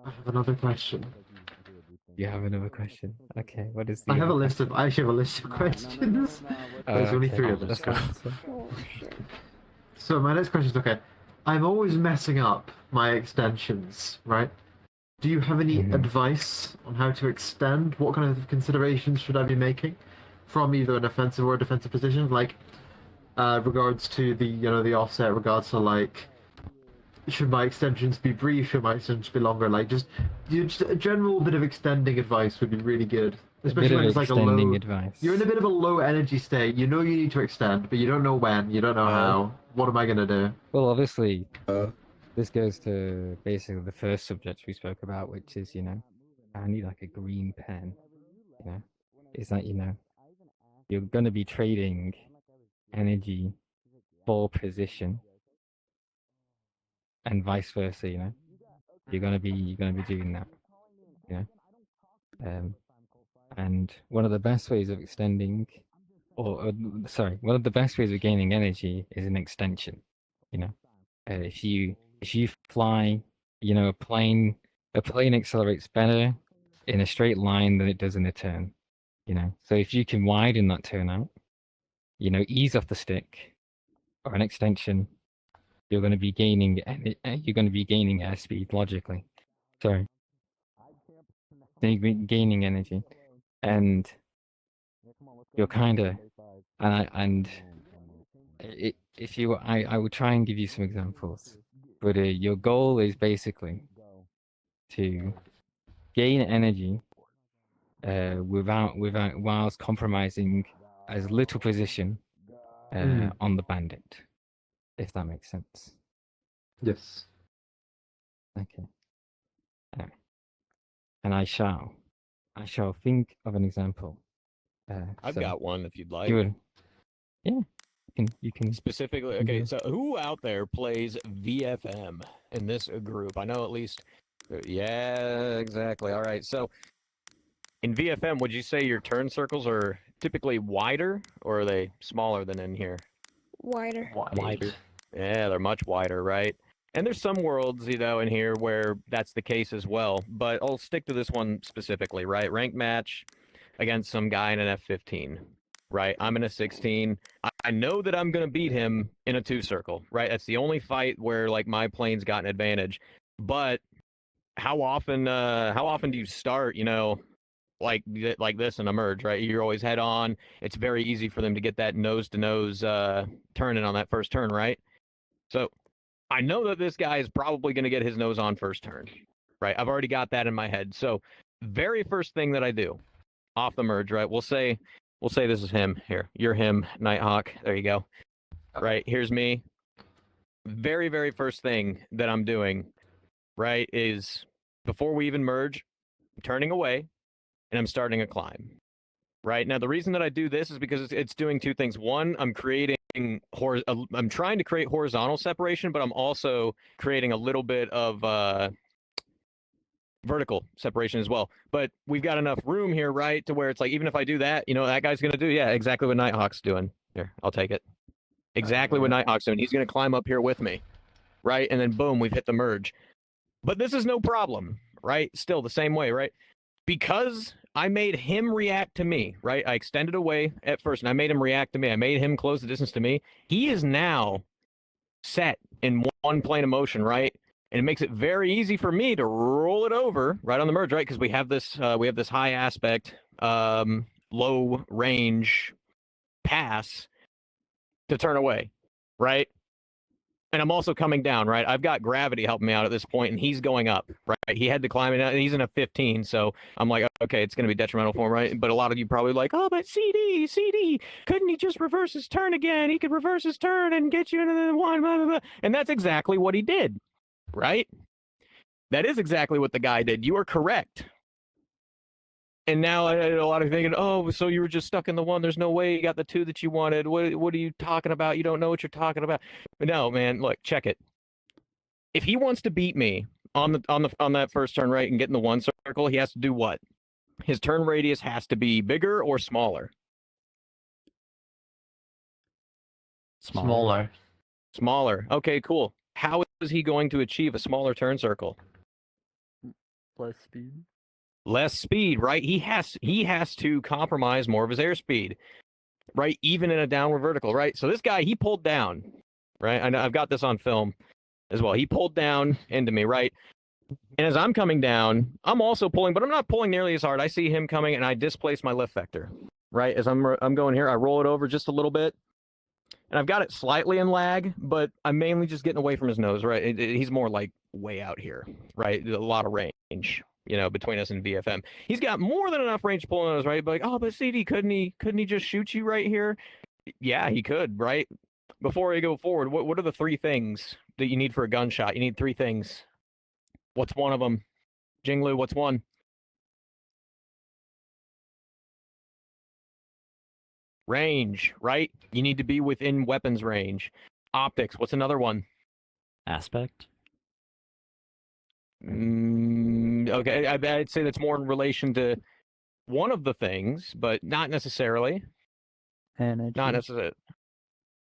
I have another question. You have another question? Okay. What is the? I have a other list of. question? I actually have a list of questions. There's only Okay, 3 of them. that's fine. Oh shit. So my next question is, okay, I'm always messing up my extensions, right? Do you have any Mhm. advice on how to extend? What kind of considerations should I be making from either an offensive or a defensive position? Like, regards to the offset, regards to like, should my extensions be brief? Should my extensions be longer? Like, just a general bit of extending advice would be really good, A especially bit when of it's like a extending low. advice. You're in a bit of a low energy state. You know you need to extend, but you don't know when. You don't know how. What am I gonna do? Well, obviously, this goes to basically the first subject we spoke about, which is, I need like a green pen. Is that, you're going to be trading energy for position and vice versa, You're going to be doing that, and one of the best ways of extending, sorry, one of the best ways of gaining energy is an extension, if you fly, a plane accelerates better in a straight line than it does in a turn, So if you can widen that turn out, ease off the stick or an extension, you're going to be gaining airspeed logically. Sorry, you're gaining energy, and you're kind of if you I will try and give you some examples, but your goal is basically to gain energy whilst compromising as little position on the bandit, if that makes sense. Yes. Okay. And I shall think of an example. I've so got one if you'd like. you can Specifically, you can okay, do it. so who out there plays VFM in this group? I know at least. Yeah, exactly. All right, so in VFM, would you say your turn circles are typically wider, or are they smaller than in here? Wider. Wider. Yeah, they're much wider, right? And there's some worlds, in here where that's the case as well. But I'll stick to this one specifically, right? Ranked match against some guy in an F-15, right? I'm in a 16. I know that I'm going to beat him in a 2-circle, right? That's the only fight where, like, my plane's got an advantage. But how often do you start, like this and emerge, right? You're always head on. It's very easy for them to get that nose-to-nose turn in on that first turn, right? So I know that this guy is probably going to get his nose on first turn, right? I've already got that in my head. So very first thing that I do off the merge, right? We'll say this is him here. You're him, Nighthawk. There you go. Right, here's me. Very, very first thing that I'm doing, right, is before we even merge, I'm turning away and I'm starting a climb. Right, now the reason that I do this is because it's doing 2 things. One, I'm trying to create horizontal separation, but I'm also creating a little bit of vertical separation as well. But we've got enough room here, right, to where it's like, even if I do that, that guy's going to do, exactly what Nighthawk's doing. Here, I'll take it. Exactly what Nighthawk's doing. He's going to climb up here with me, right? And then boom, we've hit the merge. But this is no problem, right? Still the same way, right? Because I made him react to me, right? I extended away at first, and I made him react to me. I made him close the distance to me. He is now set in one plane of motion, right? And it makes it very easy for me to roll it over right on the merge, right? Because we have this high aspect, low range pass to turn away, right? And I'm also coming down, right? I've got gravity helping me out at this point, and he's going up, right? He had to climb it, and he's in a 15, so I'm like, okay, it's going to be detrimental for him, right? But a lot of you probably like, oh, but CD, couldn't he just reverse his turn again? He could reverse his turn and get you into the one, blah, blah, blah. And that's exactly what he did, right? That is exactly what the guy did. You are correct. And now a lot of thinking, oh, so you were just stuck in the one. There's no way you got the two that you wanted. What are you talking about? You don't know what you're talking about. But no, man, look, check it. If he wants to beat me on that first turn right and get in the one circle, he has to do what? His turn radius has to be bigger or smaller. Smaller. Smaller. Okay, cool. How is he going to achieve a smaller turn circle? Less speed. Less speed, right? He has to compromise more of his airspeed, right? Even in a downward vertical, right? So this guy, he pulled down, right? I know I've got this on film as well. He pulled down into me, right? And as I'm coming down, I'm also pulling, but I'm not pulling nearly as hard. I see him coming, and I displace my lift vector, right? As I'm going here, I roll it over just a little bit, and I've got it slightly in lag, but I'm mainly just getting away from his nose, right? He's more like way out here, right? A lot of range, between us and BFM. He's got more than enough range to pull on us, right? But like, oh, but CD, couldn't he just shoot you right here? Yeah, he could, right? Before we go forward, what are the three things that you need for a gunshot? You need three things. What's one of them? Jinglu, what's one? Range, right? You need to be within weapons range. Optics, what's another one? Aspect. Okay, I'd say that's more in relation to one of the things, but not necessarily. Energy. Not necessarily.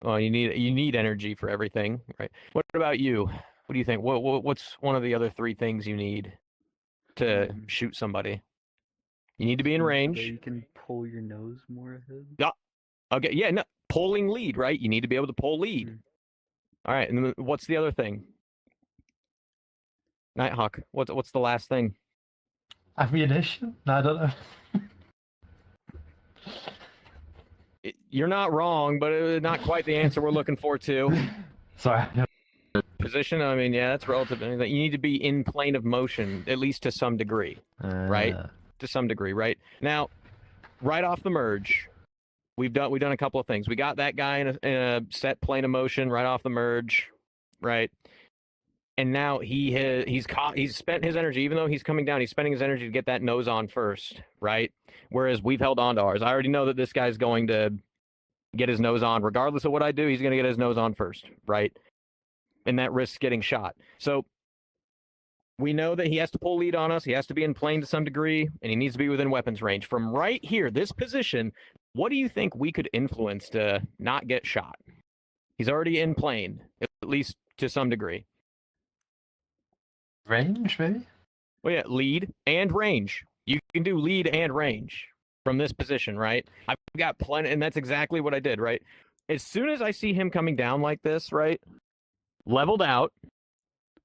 Well, you need energy for everything, right? What about you? What do you think? What's one of the other three things you need to shoot somebody? You need to be in range. So you can pull your nose more ahead. Yeah. Okay. Yeah. No. Pulling lead, right? You need to be able to pull lead. All right. And then what's the other thing? Nighthawk. What's the last thing? Ammunition? I don't know. You're not wrong, but not quite the answer we're looking for too. Sorry. Position. I mean, yeah, that's relative. You need to be in plane of motion, at least to some degree, right? To some degree, right? Now, right off the merge, we've done a couple of things. We got that guy in a set plane of motion right off the merge, right? And now he's spent his energy, even though he's coming down, he's spending his energy to get that nose on first, right? Whereas we've held on to ours. I already know that this guy's going to get his nose on, regardless of what I do. He's going to get his nose on first, right? And that risks getting shot. So we know that he has to pull lead on us. He has to be in plane to some degree, and he needs to be within weapons range. From right here, this position, what do you think we could influence to not get shot? He's already in plane, at least to some degree. Range, maybe? Well, yeah, lead and range. You can do lead and range from this position, right? I've got plenty, and that's exactly what I did, right? As soon as I see him coming down like this, right? Leveled out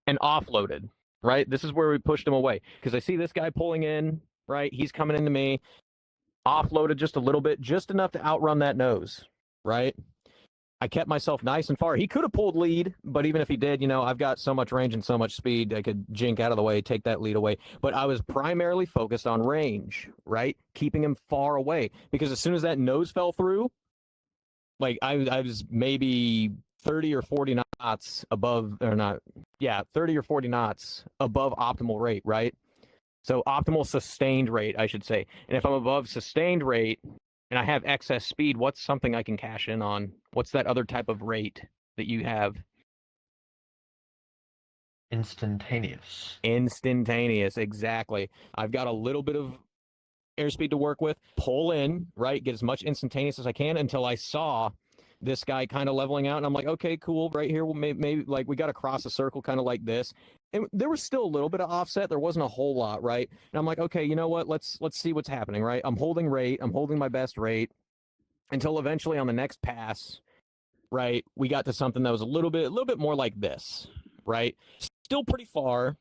and offloaded, right? This is where we pushed him away because I see this guy pulling in, right? He's coming into me, offloaded just a little bit, just enough to outrun that nose, right? I kept myself nice and far. He could have pulled lead, but even if he did, I've got so much range and so much speed, I could jink out of the way, take that lead away. But I was primarily focused on range, right? Keeping him far away because as soon as that nose fell through, like I was maybe 30 or 40 knots above, or not, yeah, 30 or 40 knots above optimal rate, right? So optimal sustained rate, I should say. And if I'm above sustained rate and I have excess speed, what's something I can cash in on? What's that other type of rate that you have? Instantaneous. Instantaneous, exactly. I've got a little bit of airspeed to work with. Pull in, right? Get as much instantaneous as I can until I saw this guy kind of leveling out, and I'm like, okay, cool. Right here, maybe like we got to cross a circle, kind of like this. And there was still a little bit of offset. There wasn't a whole lot, right? And I'm like, okay, you know what? Let's see what's happening, right? I'm holding rate. I'm holding my best rate until eventually on the next pass, right? We got to something that was a little bit more like this, right? Still pretty far.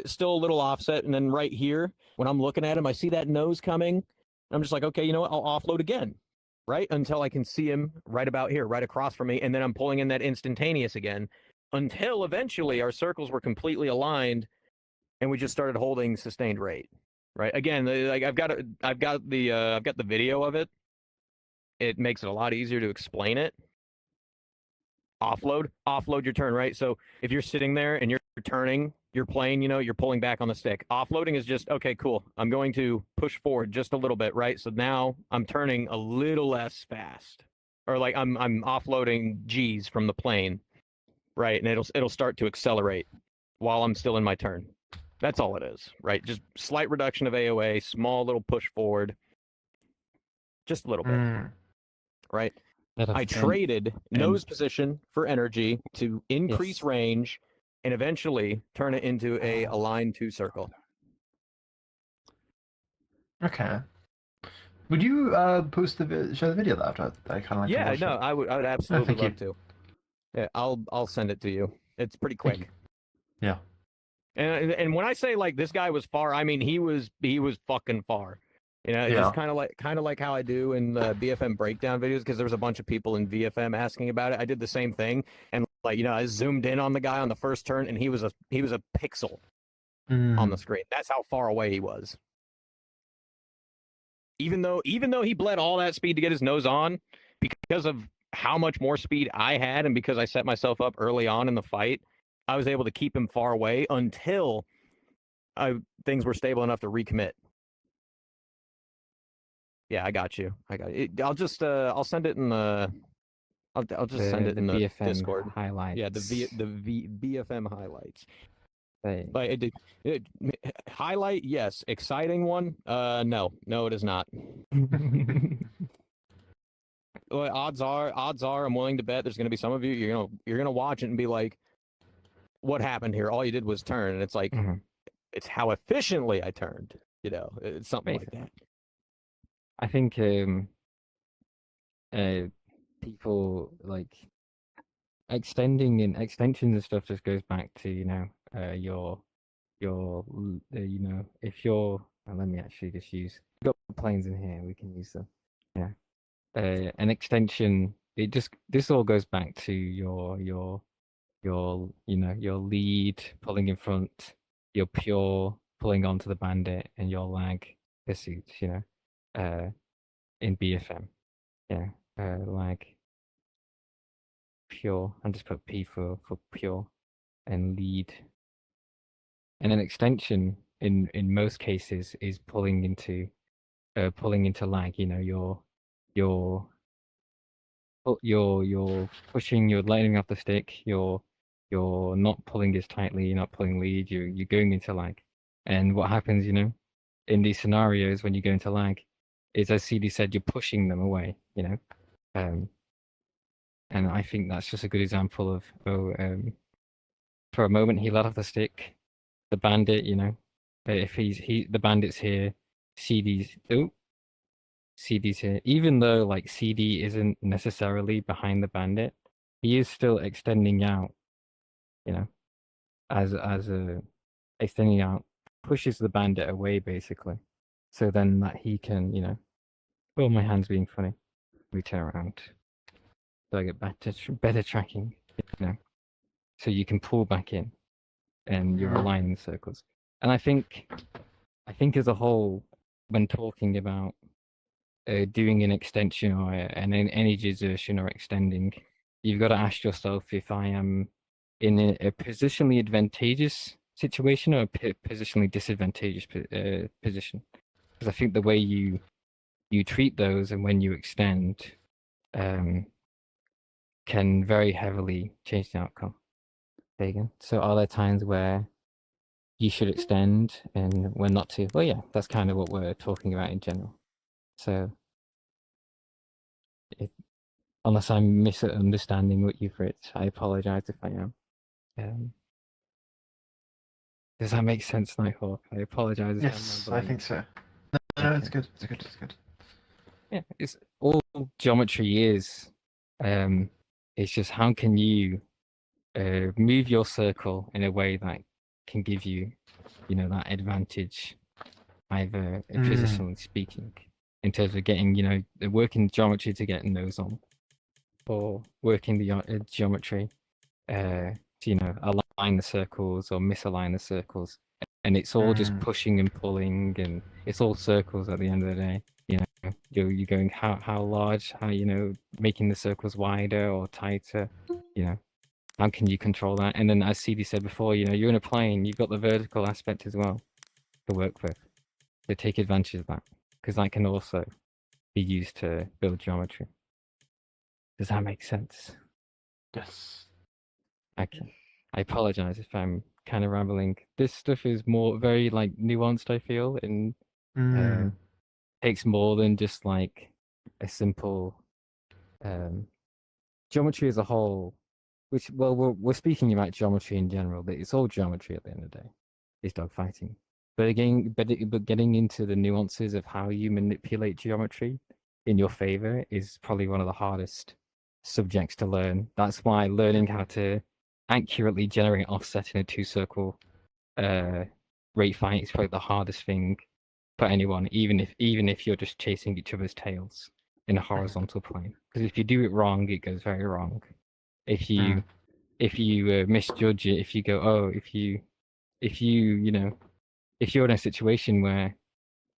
Still a little offset, and then right here, when I'm looking at him, I see that nose coming. I'm just like, okay, you know what? I'll offload again, right? Until I can see him right about here, right across from me, and then I'm pulling in that instantaneous again, until eventually our circles were completely aligned, and we just started holding sustained rate, right? Again, like I've got the video of it. It makes it a lot easier to explain it. Offload your turn, right? So if you're sitting there and you're turning you're playing, you're pulling back on the stick. Offloading is just, okay, cool. I'm going to push forward just a little bit, right? So now I'm turning a little less fast. Or like I'm offloading G's from the plane, right? And it'll start to accelerate while I'm still in my turn. That's all it is, right? Just slight reduction of AOA, small little push forward. Just a little bit, right? I traded nose position for energy to increase range and eventually turn it into a aligned 2 circle. Okay. Would you post show the video after? I kind of like to Yeah, watch no, it. I would absolutely thank you. love to. Yeah, I'll send it to you. It's pretty Thank quick. Yeah. And when I say like this guy was far, I mean he was fucking far. It's just kind of like how I do in the BFM breakdown videos, because there was a bunch of people in VFM asking about it. I did the same thing, and like I zoomed in on the guy on the first turn, and he was a pixel on the screen. That's how far away he was. Even though he bled all that speed to get his nose on, because of how much more speed I had, and because I set myself up early on in the fight, I was able to keep him far away until things were stable enough to recommit. Yeah, I got you. I'll just I'll send it in the. I'll just send it in the BFM Discord highlights. Yeah, the BFM highlights. They, But highlight, yes. Exciting one? No, it is not. Well, odds are, I'm willing to bet there's going to be some of you you're gonna watch it and be like, "What happened here? All you did was turn." And it's like, it's how efficiently I turned. It's something like that. I think people like extensions and stuff just goes back to your if you're let me actually just use we've got planes in here, we can use them. Yeah. An extension, this all goes back to your your lead pulling in front, your pure pulling onto the bandit, and your lag pursuit, in BFM. Yeah. Lag pure, and just put P for pure, and lead. And an extension in most cases is pulling into lag. You're pushing, you're letting off the stick, you're not pulling as tightly, you're not pulling lead, you're going into lag. And what happens, in these scenarios when you go into lag, is, as CD said, you're pushing them away, and I think that's just a good example of for a moment he let off the stick, the bandit, if the bandit's here, CD's here. Even though like CD isn't necessarily behind the bandit, he is still extending out, as a extending out, pushes the bandit away basically. So then that he can, oh, my hand's being funny. Let me turn around. So I get better tracking, so you can pull back in and you're aligning circles. And I think as a whole, when talking about doing an extension or an energy exertion or extending, you've got to ask yourself if I am in a positionally advantageous situation or a positionally disadvantageous position. Because I think the way you treat those and when you extend can very heavily change the outcome. Pagan. So are there times where you should extend and when not to? Well, yeah, that's kind of what we're talking about in general. So unless I'm misunderstanding what you've written, I apologize if I am. Does that make sense, Nighthawk? I apologize. Yes, I think so. No, it's good. It's good. Yeah, it's all geometry is. It's just how can you move your circle in a way that can give you, that advantage, either positionally speaking, in terms of getting, the working geometry to get those on, or working the geometry to, align the circles or misalign the circles. And it's all just pushing and pulling, and it's all circles at the end of the day. You're going how large, how making the circles wider or tighter. How can you control that? And then, as CD said before, you're in a plane, you've got the vertical aspect as well to work with. So take advantage of that, because that can also be used to build geometry. Does that make sense? Yes. Okay. I apologize if I'm kind of rambling. This stuff is more very nuanced, I feel, and Mm. takes more than just a simple geometry as a whole. Which, well, we're speaking about geometry in general, but it's all geometry at the end of the day. It's dogfighting. But again, but getting into the nuances of how you manipulate geometry in your favor is probably one of the hardest subjects to learn. That's why learning how to accurately generate offset in a two-circle rate fight is probably the hardest thing for anyone, even if you're just chasing each other's tails in a horizontal plane. Because if you do it wrong, it goes very wrong. If you misjudge it, if you go, oh, if you're in a situation where,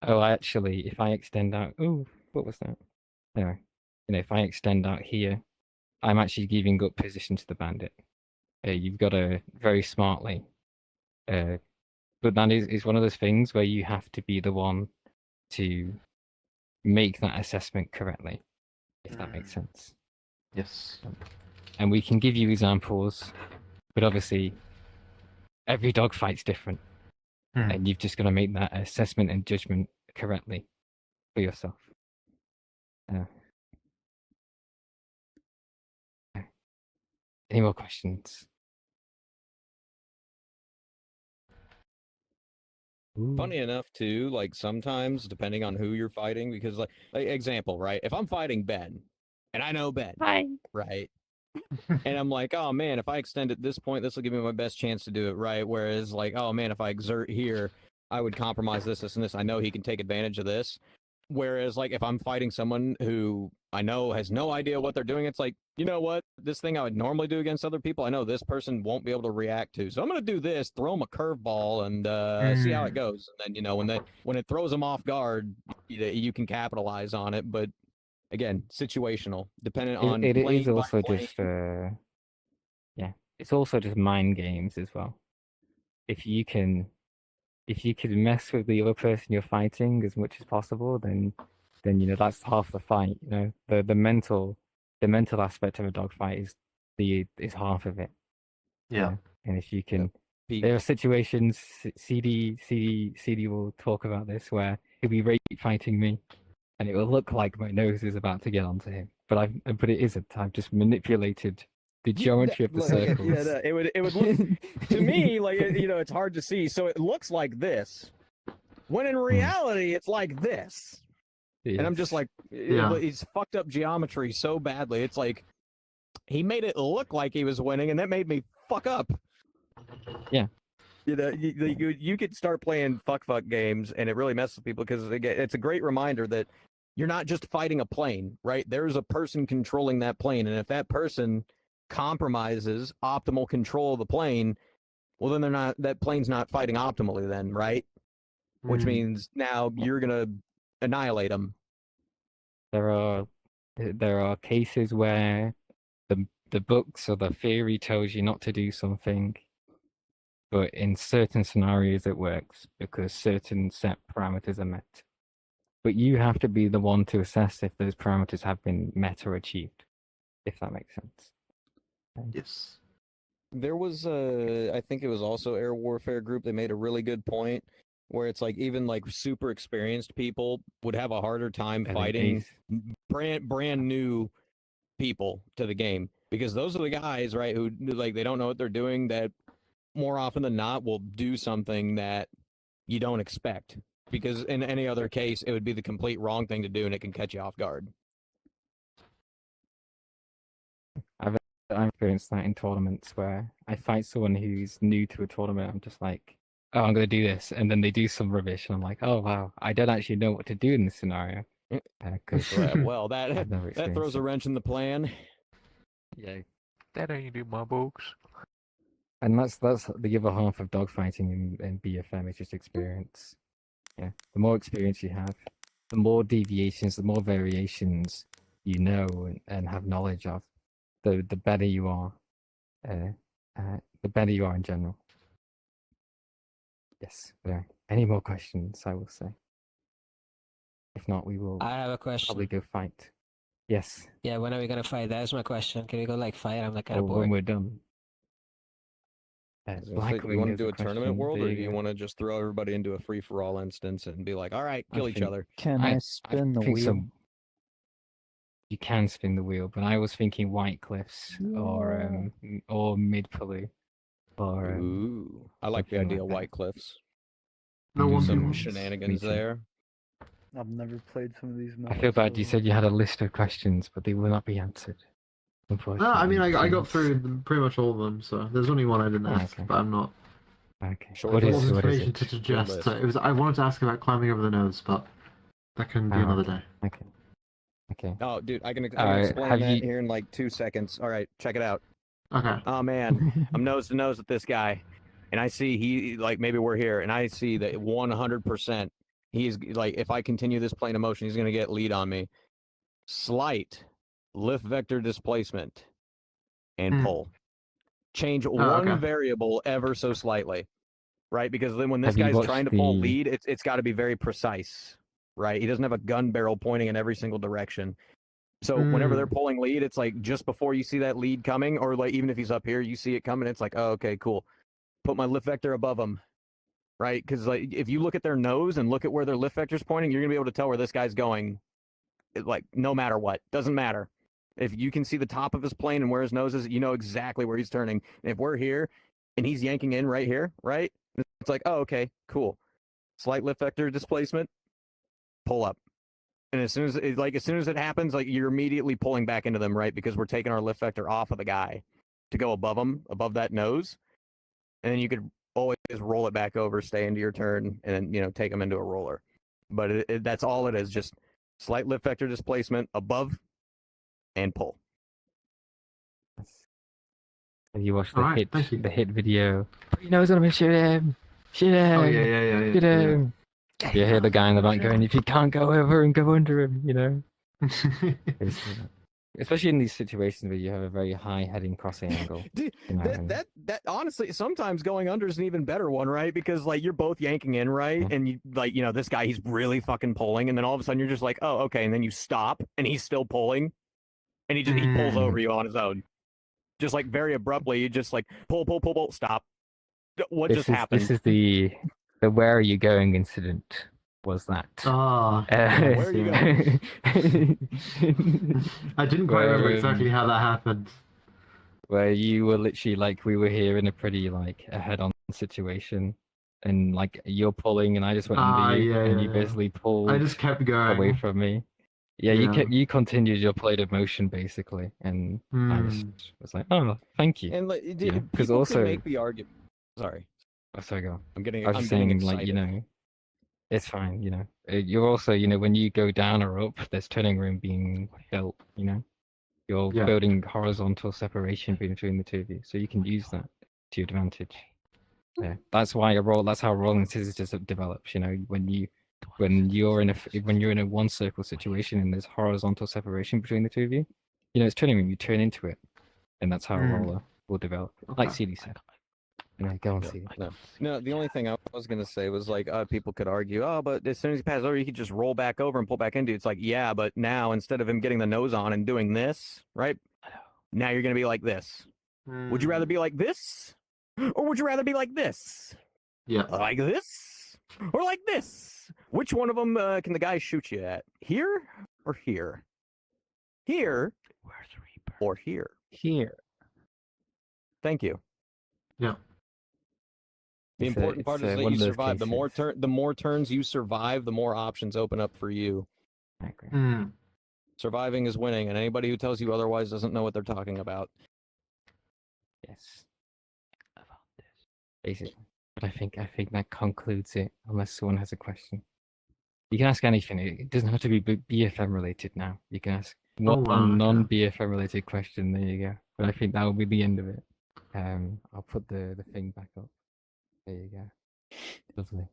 oh, actually, if I extend out, oh, what was that? Anyway, if I extend out here, I'm actually giving up position to the bandit. You've got to very smartly, but that is one of those things where you have to be the one to make that assessment correctly, if that makes sense. Yes. And we can give you examples, but obviously, every dogfight's different. And you've just got to make that assessment and judgment correctly for yourself. Any more questions? Funny enough, too, sometimes depending on who you're fighting, because like example, right? If I'm fighting Ben, and I know Ben, right? And I'm like, oh man, if I extend at this point, this will give me my best chance to do it right. Whereas, oh man, if I exert here, I would compromise this, this, and this. I know he can take advantage of this. Whereas, if I'm fighting someone who I know has no idea what they're doing, it's like, you know what? This thing I would normally do against other people, I know this person won't be able to react to. So I'm going to do this, throw them a curveball, and see how it goes. And then, when it throws them off guard, you can capitalize on it. But again, situational, dependent on It plane is by also plane. just it's also just mind games as well. If you can mess with the other person you're fighting as much as possible, then that's half the fight. The mental aspect of a dogfight is half of it. Yeah. And if you can, there are situations CD will talk about this where he'll be rate fighting me, and it will look like my nose is about to get onto him, but it isn't. I've just manipulated the geometry of the circles. Yeah, it would look to me like it's hard to see. So it looks like this, when in reality it's like this. And I'm just like, he's fucked up geometry so badly. It's like he made it look like he was winning, and that made me fuck up. Yeah. You could start playing fuck games, and it really messes with people because it's a great reminder that you're not just fighting a plane, right? There's a person controlling that plane, and if that person compromises optimal control of the plane, well, then that plane's not fighting optimally, then, right? Which means now you're gonna annihilate them. There are cases where the books or the theory tells you not to do something, but in certain scenarios it works because certain set parameters are met. But you have to be the one to assess if those parameters have been met or achieved, if that makes sense. Yes. There was I think it was also Air Warfare Group. They made a really good point where it's like even super experienced people would have a harder time fighting brand new people to the game, because those are the guys, right, who they don't know what they're doing, that more often than not will do something that you don't expect, because in any other case it would be the complete wrong thing to do and it can catch you off guard. I've experienced that in tournaments where I fight someone who's new to a tournament. I'm just like, oh, I'm going to do this. And then they do some rubbish. And I'm like, oh, wow, I don't actually know what to do in this scenario. Well, that throws a wrench in the plan. Yeah. That ain't in my books. And that's the other half of dogfighting in BFM is just experience. Yeah. The more experience you have, the more deviations, the more variations you know and have knowledge of, the better you are the better you are in general. Yes. Any more questions? I will say. If not, we will I have a question. probably go fight. Yes. Yeah, when are we gonna fight? That is my question. Can we go like fight? I'm like kind Or of when bored. we're done. I was gonna say, do you Blackwing want to has do a a tournament question. world, There or do you go. want to just throw everybody into a free for all instance and be like, all right, I kill each think- other? Can I spin the think wheel? some. You can spin the wheel, but I was thinking White Cliffs or Mid Pulley or Ooh, I like the something idea like of that. White Cliffs. No Do one some wants. shenanigans too. there. I've never played some of these I maps. feel bad. You so- said you had a list of questions, but they will not be answered. No, Unfortunately. I mean, I got Please. through pretty much all of them, so there's only one I didn't Ah, ask, okay. but I'm not. Okay. Short What There is was what is information it? to suggest. list. So it was. I wanted to ask about climbing over the nose, but that can be Ah, another okay. day. Okay. Okay. Oh, dude, I can Alright, explain have that you- here in like 2 seconds. All right, check it out. Okay. Oh man, I'm nose to nose with this guy, and I see he like maybe we're here, and I see that 100% he's like if I continue this plane of motion, he's gonna get lead on me. Slight lift vector displacement and pull. Change one okay. variable ever so slightly, right? Because then when this Have you guy's watched trying to pull the- lead, it's got to be very precise, right? He doesn't have a gun barrel pointing in every single direction. So whenever they're pulling lead, it's like just before you see that lead coming, or like even if he's up here, you see it coming. It's like, oh, okay, cool. Put my lift vector above him, right? Because like if you look at their nose and look at where their lift vector's pointing, you're gonna be able to tell where this guy's going. Like no matter what, doesn't matter. If you can see the top of his plane and where his nose is, you know exactly where he's turning. And if we're here and he's yanking in right here, right? It's like, oh, okay, cool. Slight lift vector displacement, pull up. And as soon as it happens, like you're immediately pulling back into them, right? Because we're taking our lift vector off of the guy to go above him, above that nose, and then you could always roll it back over, stay into your turn, and then take him into a roller. But that's all it is, just slight lift vector displacement above and pull. Have you watched All the right, thank you. hit video? Put your nose on him, shoot him! Shoot him! Oh yeah. Shoot him! You hear the guy in the back going, if you can't go over and go under him, Basically that. Especially in these situations where you have a very high heading crossing angle. Dude, and- that honestly, sometimes going under is an even better one, right? Because like you're both yanking in, right? Yeah. And you like, this guy, he's really fucking pulling, and then all of a sudden you're just like, oh, okay, and then you stop, and he's still pulling, and he pulls over you on his own, just like very abruptly. You just like pull, stop. What just happened? This is the where are you going incident. Was that? Ah. Where are you going? I didn't quite remember exactly how that happened. Where you were literally like we were here in a pretty like a head-on situation, and like you're pulling, and I just went under you, and you basically pulled. I just kept going away from me. Yeah, you continued your plate of motion basically, and I just was like, oh, thank you. And like, because people also can make the argument. Sorry. Oh, sorry, go on. I'm getting. I was I'm just getting saying, excited. like it's fine. You're also when you go down or up, there's turning room being built. You're building horizontal separation between the two of you, so you can use that to your advantage. Yeah, that's why that's how rolling scissors just develops. When you're in a one circle situation and there's horizontal separation between the two of you, it's turning room. You turn into it, and that's how a roller will develop. Like CD said. Go on, CD. No, the only thing I was gonna say was like people could argue, oh, but as soon as he passes over, you could just roll back over and pull back into it. It's like, yeah, but now instead of him getting the nose on and doing this, right? Now you're gonna be like this. Would you rather be like this, or would you rather be like this? Yeah. Like this, or like this? Which one of them can the guy shoot you at? Here or here? Here or here? Here. Thank you. Yeah. The important part is that one you of those survive. The more turns you survive, the more options open up for you. I agree. Surviving is winning, and anybody who tells you otherwise doesn't know what they're talking about. Yes. Basically. But I think that concludes it, unless someone has a question. You can ask anything. It doesn't have to be BFM related now. You can ask one non-BFM related question. There you go. But I think that will be the end of it. I'll put the thing back up. There you go. Lovely.